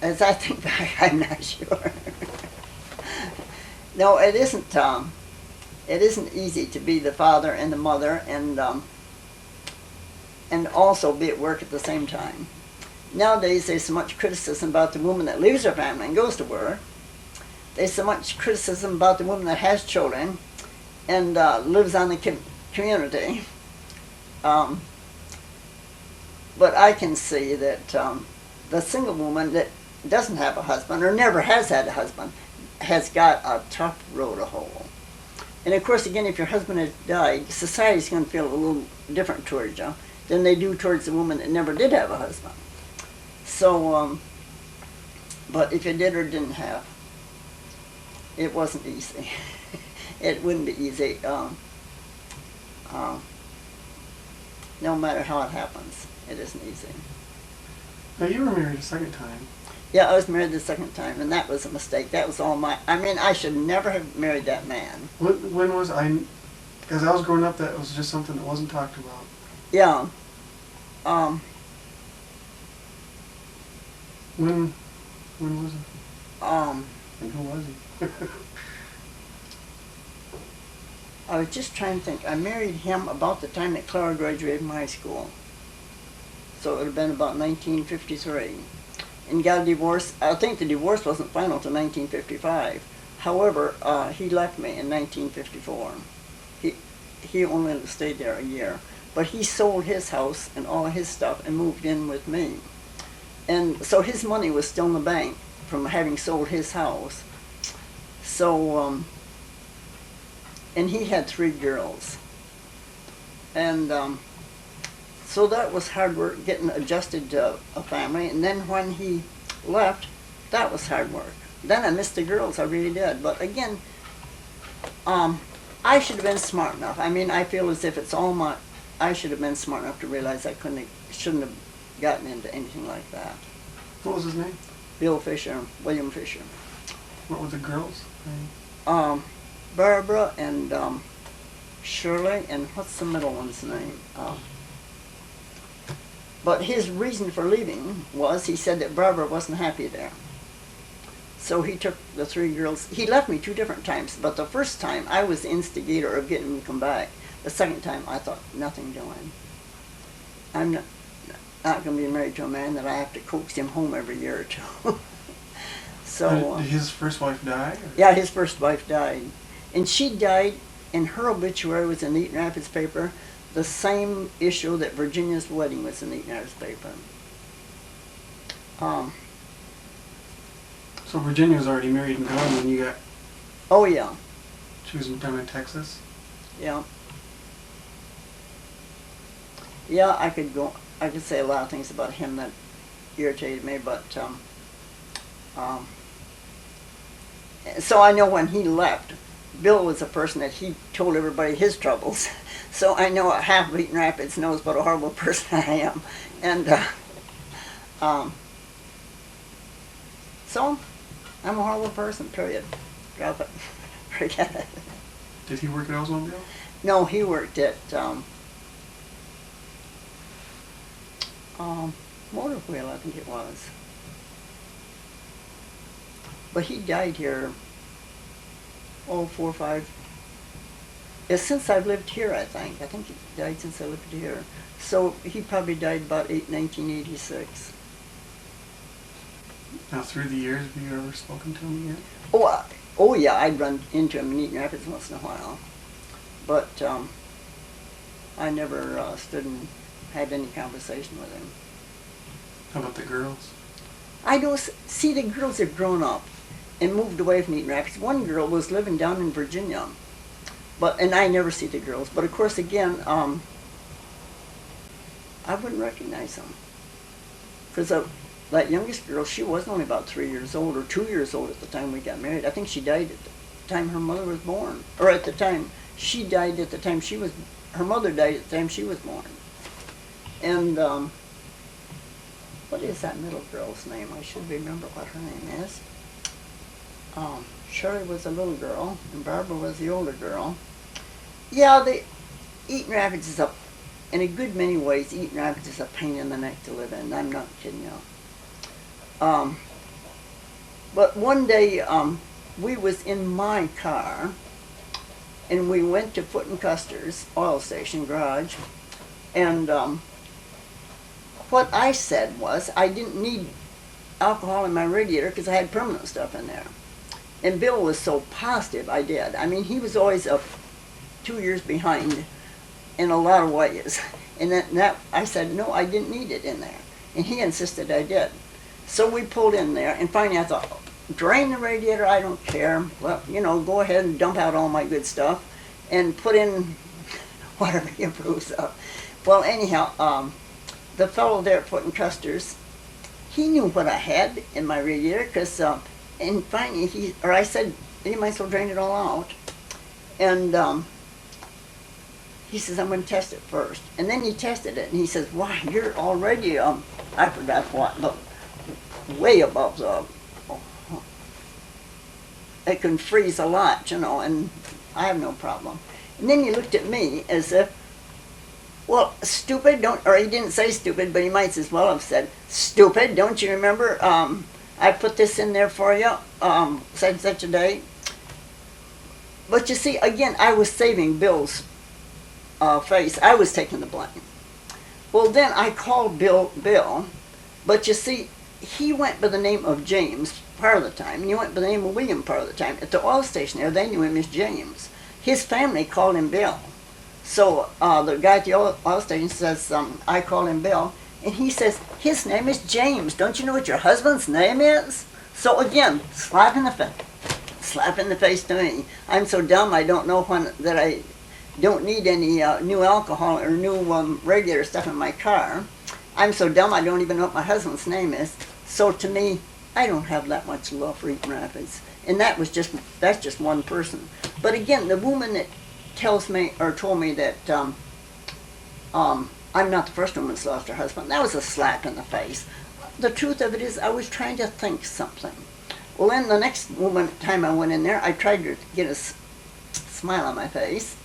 S1: as I think back, I'm not sure. No, it isn't. It isn't easy to be the father and the mother and also be at work at the same time. nowadays there's so much criticism about the woman that leaves her family and goes to work. There's so much criticism about the woman that has children and lives on the community. But I can see that the single woman that doesn't have a husband or never has had a husband has got a tough road to hoe. And of course, again, if your husband has died, society's going to feel a little different towards you than they do towards the woman that never did have a husband. So, but if you did or didn't have, it wasn't easy. It wouldn't be easy, no matter how it happens. It isn't easy.
S2: Now, you were married a second time.
S1: Yeah, I was married the second time, and that was a mistake. That was all my... I mean, I should never have married that man.
S2: When was I... Because I was growing up, that was just something that wasn't talked about.
S1: Yeah.
S2: When was it? And who was he?
S1: I was just trying to think. I married him about the time that Clara graduated from high school. So it would have been about 1953. And got a divorce. I think the divorce wasn't final till 1955. However, he left me in 1954. He only stayed there a year. But he sold his house and all his stuff and moved in with me. And so his money was still in the bank from having sold his house. So, and he had 3 girls. And so that was hard work, getting adjusted to a family. And then when he left, that was hard work. Then I missed the girls, I really did. But again, I should have been smart enough. I mean, I feel as if it's all my... I should have been smart enough to realize I shouldn't have gotten into anything like that.
S2: What was his name?
S1: Bill Fisher, William Fisher.
S2: What were the girls'
S1: name? Barbara and Shirley, and what's the middle one's name? But his reason for leaving was he said that Barbara wasn't happy there. So he took the 3 girls. He left me 2 different times, but the first time I was the instigator of getting him to come back. The second time I thought, nothing doing. I'm not going to be married to a man that I have to coax him home every year or 2. So
S2: did his first wife die? Or?
S1: Yeah, his first wife died. And she died, and her obituary was in the Eaton Rapids paper, the same issue that Virginia's wedding was in the Eaton Rapids paper.
S2: So Virginia was already married and gone when you got...
S1: Oh, yeah.
S2: She was down in Texas?
S1: Yeah. Yeah, I could say a lot of things about him that irritated me, but so I know when he left, Bill was a person that he told everybody his troubles. So I know half of Eaton Rapids knows what a horrible person I am. And so I'm a horrible person, period. Drop it. Forget it.
S2: Did he work at Oldsmobile?
S1: No, he worked at Motor Wheel, I think it was. But he died here, 4 or 5. Yeah, since I've lived here, I think. I think he died since I lived here. So he probably died about 1986.
S2: Now, through the years, have you ever spoken to him again?
S1: Oh yeah, I'd run into him in Eaton Rapids once in a while. But I never stood and had any conversation with him.
S2: How about the girls?
S1: I don't see the girls have grown up and moved away from Eaton Rapids. One girl was living down in Virginia, and I never see the girls. But of course, again, I wouldn't recognize them because that youngest girl, she was only about 3 years old or 2 years old at the time we got married. I think she died at the time her mother was born, or at the time she died at the time she was. Her mother died at the time she was born. And what is that middle girl's name? I should remember what her name is. Shirley was the little girl, and Barbara was the older girl. Yeah, Eaton Rapids is in a good many ways, Eaton Rapids is a pain in the neck to live in. I'm not kidding you. But one day, we was in my car, and we went to Foot and Custer's oil station garage, and what I said was I didn't need alcohol in my radiator because I had permanent stuff in there. And Bill was so positive I did. I mean, he was always 2 years behind in a lot of ways. And that I said, no, I didn't need it in there. And he insisted I did. So we pulled in there, and finally I thought, drain the radiator, I don't care. Well, go ahead and dump out all my good stuff and put in whatever he approves of. Well, anyhow, the fellow there putting custers, he knew what I had in my radiator, because, and finally I said, you might as well drain it all out. And he says, I'm going to test it first. And then he tested it, and he says, wow, you're already, I forgot what, but way above the, it can freeze a lot, and I have no problem. And then he looked at me as if, well, stupid, or he didn't say stupid, but he might as well have said, stupid, don't you remember, I put this in there for you, such a day. But you see, again, I was saving Bill's face. I was taking the blame. Well, then I called Bill, but you see, he went by the name of James part of the time, and he went by the name of William part of the time. At the oil station there, they knew him as James. His family called him Bill. So the guy at the oil station says, I call him Bill, and he says, his name is James. Don't you know what your husband's name is? So again, slap in the face to me. I'm so dumb I don't know that I don't need any new alcohol or new radiator stuff in my car. I'm so dumb I don't even know what my husband's name is. So to me, I don't have that much love for Eaton Rapids. And that's just one person. But again, the woman that tells me or told me that I'm not the first woman that's lost her husband, that was a slap in the face. The truth of it is I was trying to think something. Well, then the next time I went in there, I tried to get a smile on my face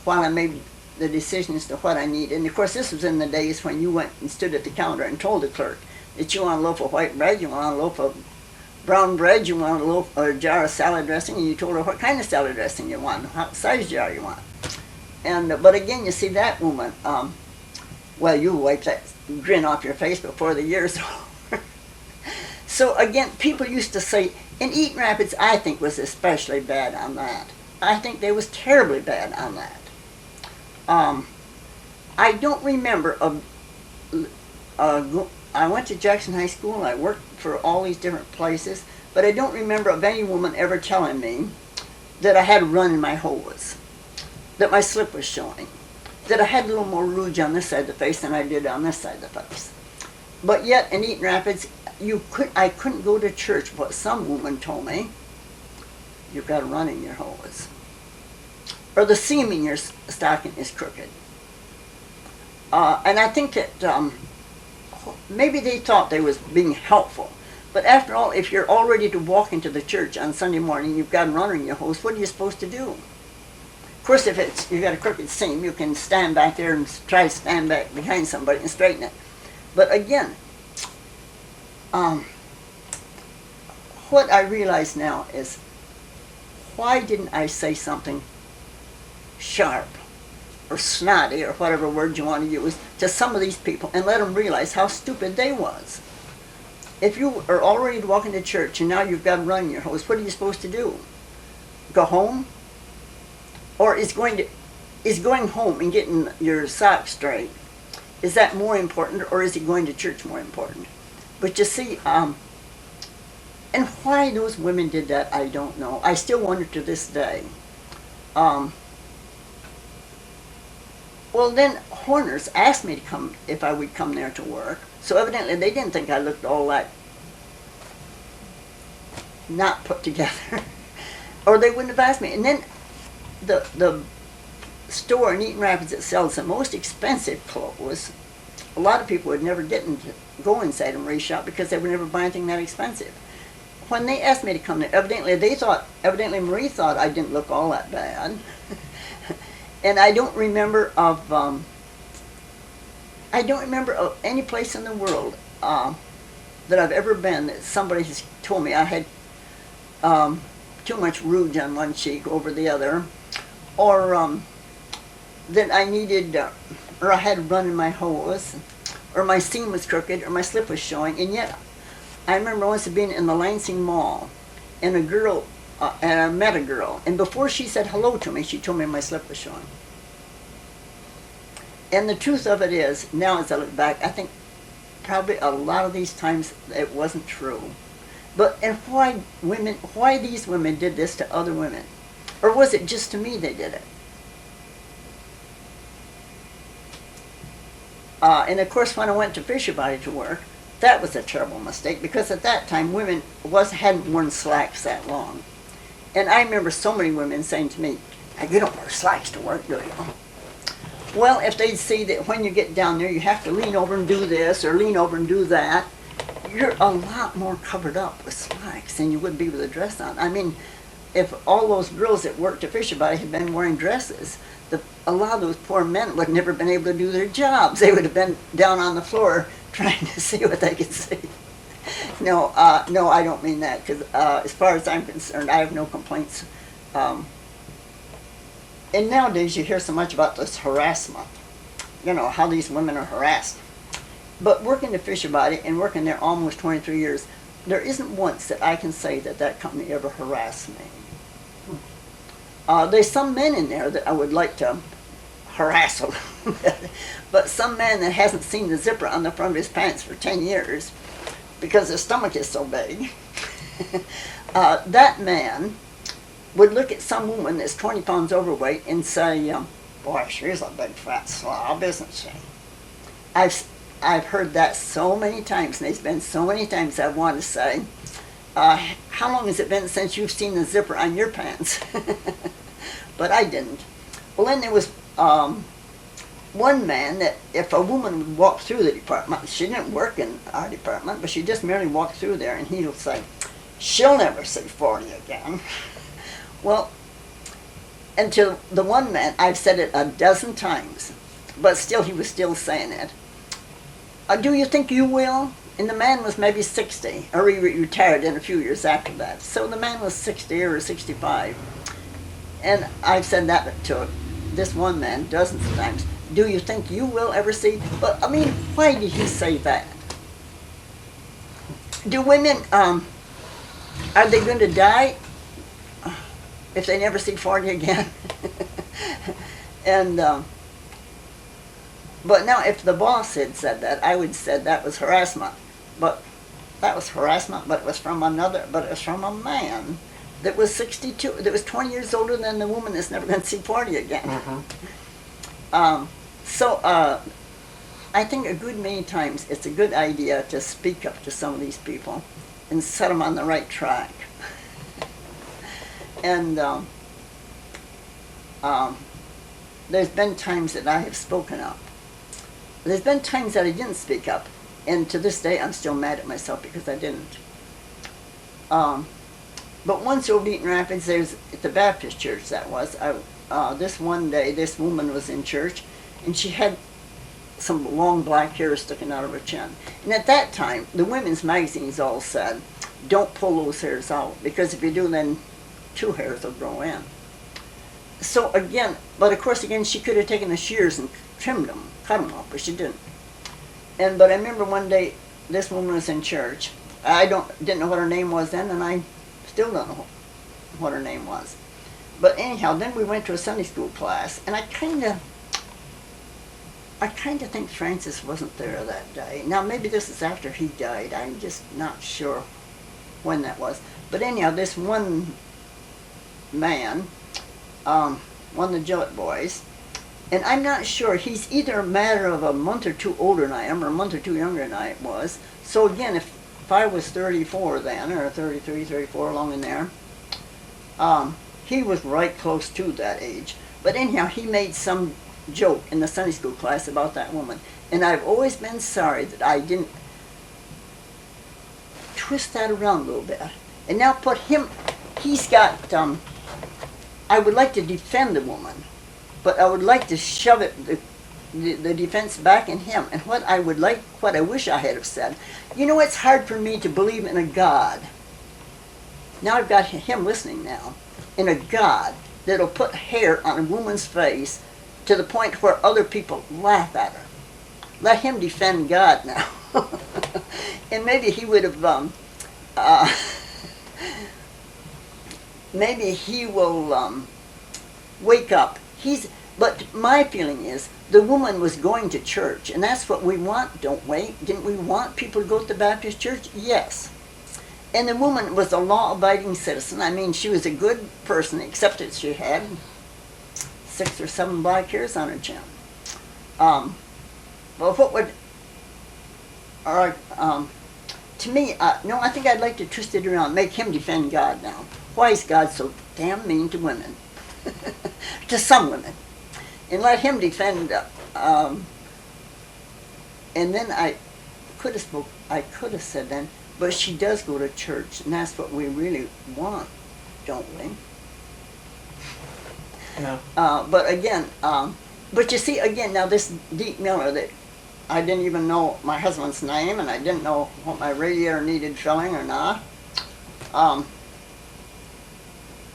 S1: while I made the decision as to what I needed. And of course, this was in the days when you went and stood at the counter and told the clerk that you want a loaf of white bread, you want a loaf of brown bread, you want a loaf or a jar of salad dressing, and you told her what kind of salad dressing you want, what size jar you want. And but again, you see that woman, well, you wipe that grin off your face before the year's over. So again, people used to say, and Eaton Rapids, I think, was especially bad on that. I think they was terribly bad on that. I don't remember I went to Jackson High School and I worked for all these different places, but I don't remember of any woman ever telling me that I had a run in my hose, that my slip was showing, that I had a little more rouge on this side of the face than I did on this side of the face. But yet in Eaton Rapids, I couldn't go to church, but some woman told me, you've got a run in your hose, or the seam in your stocking is crooked. And I think that maybe they thought they was being helpful. But after all, if you're all ready to walk into the church on Sunday morning, you've got a runner in your hose, what are you supposed to do? Of course, if you've got a crooked seam, you can stand back there and try to stand back behind somebody and straighten it. But again, what I realize now is, why didn't I say something sharp or snotty or whatever word you want to use to some of these people and let them realize how stupid they was? If you are already walking to church and now you've got to run your hose, what are you supposed to do? Go home? Or is going home and getting your socks straight, is that more important, or is going to church more important? But you see, and why those women did that, I don't know. I still wonder to this day. Well, then Horner's asked me to come, if I would come there to work. So evidently they didn't think I looked all that not put together. Or they wouldn't have asked me. And then the store in Eaton Rapids that sells the most expensive clothes, a lot of people would never go inside and shop because they would never buy anything that expensive. When they asked me to come there, evidently Marie thought I didn't look all that bad. And I don't remember of any place in the world that I've ever been that somebody has told me I had too much rouge on one cheek over the other, or that I needed, or I had a run in my hose, or my seam was crooked, or my slip was showing. And yet, I remember once being in the Lansing Mall, and and I met a girl, and before she said hello to me, she told me my slip was showing. And the truth of it is, now as I look back, I think probably a lot of these times it wasn't true. But, and why these women did this to other women? Or was it just to me they did it? And of course, when I went to Fisher Body to work, that was a terrible mistake, because at that time women hadn't worn slacks that long. And I remember so many women saying to me, "You don't wear slacks to work, do you?" Well, if they'd see that when you get down there you have to lean over and do this or lean over and do that, you're a lot more covered up with slacks than you would be with a dress on. I mean, if all those girls that worked at Fisher Body had been wearing dresses, a lot of those poor men would have never been able to do their jobs. They would have been down on the floor trying to see what they could see. No, I don't mean that, because as far as I'm concerned, I have no complaints. And nowadays you hear so much about this harassment, how these women are harassed. But working at Fisher Body and working there almost 23 years, there isn't once that I can say that company ever harassed me. There's some men in there that I would like to harass a little bit, but some man that hasn't seen the zipper on the front of his pants for 10 years because his stomach is so big, that man would look at some woman that's 20 pounds overweight and say, "Boy, she's a big fat slob, isn't she?" I've heard that so many times, and there's been so many times I want to say, "How long has it been since you've seen the zipper on your pants?" But I didn't. Well, then there was one man that if a woman would walk through the department, she didn't work in our department, but she just merely walked through there, and he would say, "She'll never see 40 again." Well, and to the one man, I've said it a dozen times, but still he was still saying it. "Do you think you will?" And the man was maybe 60, or he retired in a few years after that. So the man was 60 or 65. And I've said that to this one man dozens of times. "Do you think you will ever see?" But I mean, why did he say that? Do women, are they going to die if they never see 40 again? And, but now if the boss had said that, I would have said that was harassment. But that was harassment, but it was from a man that was 62, that was 20 years older than the woman that's never going to see 40 again.
S2: Mm-hmm.
S1: So I think a good many times it's a good idea to speak up to some of these people and set them on the right track. And there's been times that I have spoken up. There's been times that I didn't speak up, and to this day I'm still mad at myself because I didn't. But once over at Eaton Rapids, there's at the Baptist church that was, this one day this woman was in church, and she had some long black hair sticking out of her chin. And at that time, the women's magazines all said, "Don't pull those hairs out, because if you do, then 2 hairs will grow in." So again, but of course again, she could have taken the shears and trimmed them, cut them off, but she didn't. But I remember one day, this woman was in church. I didn't know what her name was then, and I still don't know what her name was. But anyhow, then we went to a Sunday school class, and I kind of think Francis wasn't there that day. Now maybe this is after he died. I'm just not sure when that was. But anyhow, this one man, one of the Gillette boys, and I'm not sure, he's either a matter of a month or two older than I am, or a month or two younger than I was. So again, if I was 34 then, or 33, 34, along in there, he was right close to that age. But anyhow, he made some joke in the Sunday school class about that woman. And I've always been sorry that I didn't twist that around a little bit. And now put him, he's got, I would like to defend the woman, but I would like to shove it, the defense back in him. And what I wish I had have said, it's hard for me to believe in a God. Now I've got him listening now, in a God that'll put hair on a woman's face to the point where other people laugh at her. let him defend God now. And maybe he would have, maybe he will wake up. But my feeling is the woman was going to church, and that's what we want, don't we? Didn't we want people to go to the Baptist church? Yes. And the woman was a law-abiding citizen. I mean, she was a good person, except that she had 6 or 7 black hairs on her chin. Well, what would, to me, no, I think I'd like to twist it around, make him defend God now. Why is God so damn mean to women? To some women. And let him defend, and then I could have said then, but she does go to church, and that's what we really want, don't we?
S2: Yeah.
S1: But again, but you see, again, now this Deke Miller, that I didn't even know my husband's name, and I didn't know what my radiator needed filling or not.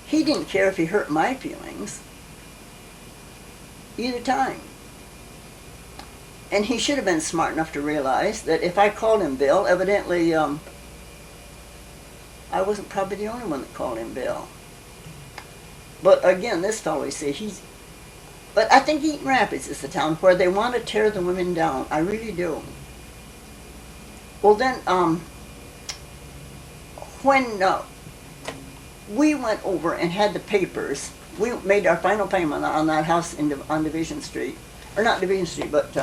S1: He didn't care if he hurt my feelings either time. And he should have been smart enough to realize that if I called him Bill, evidently I wasn't probably the only one that called him Bill. But again, this fellow, you see, but I think Eaton Rapids is the town where they want to tear the women down. I really do. Well then, when we went over and had the papers, we made our final payment on that house on Division Street, or not Division Street, but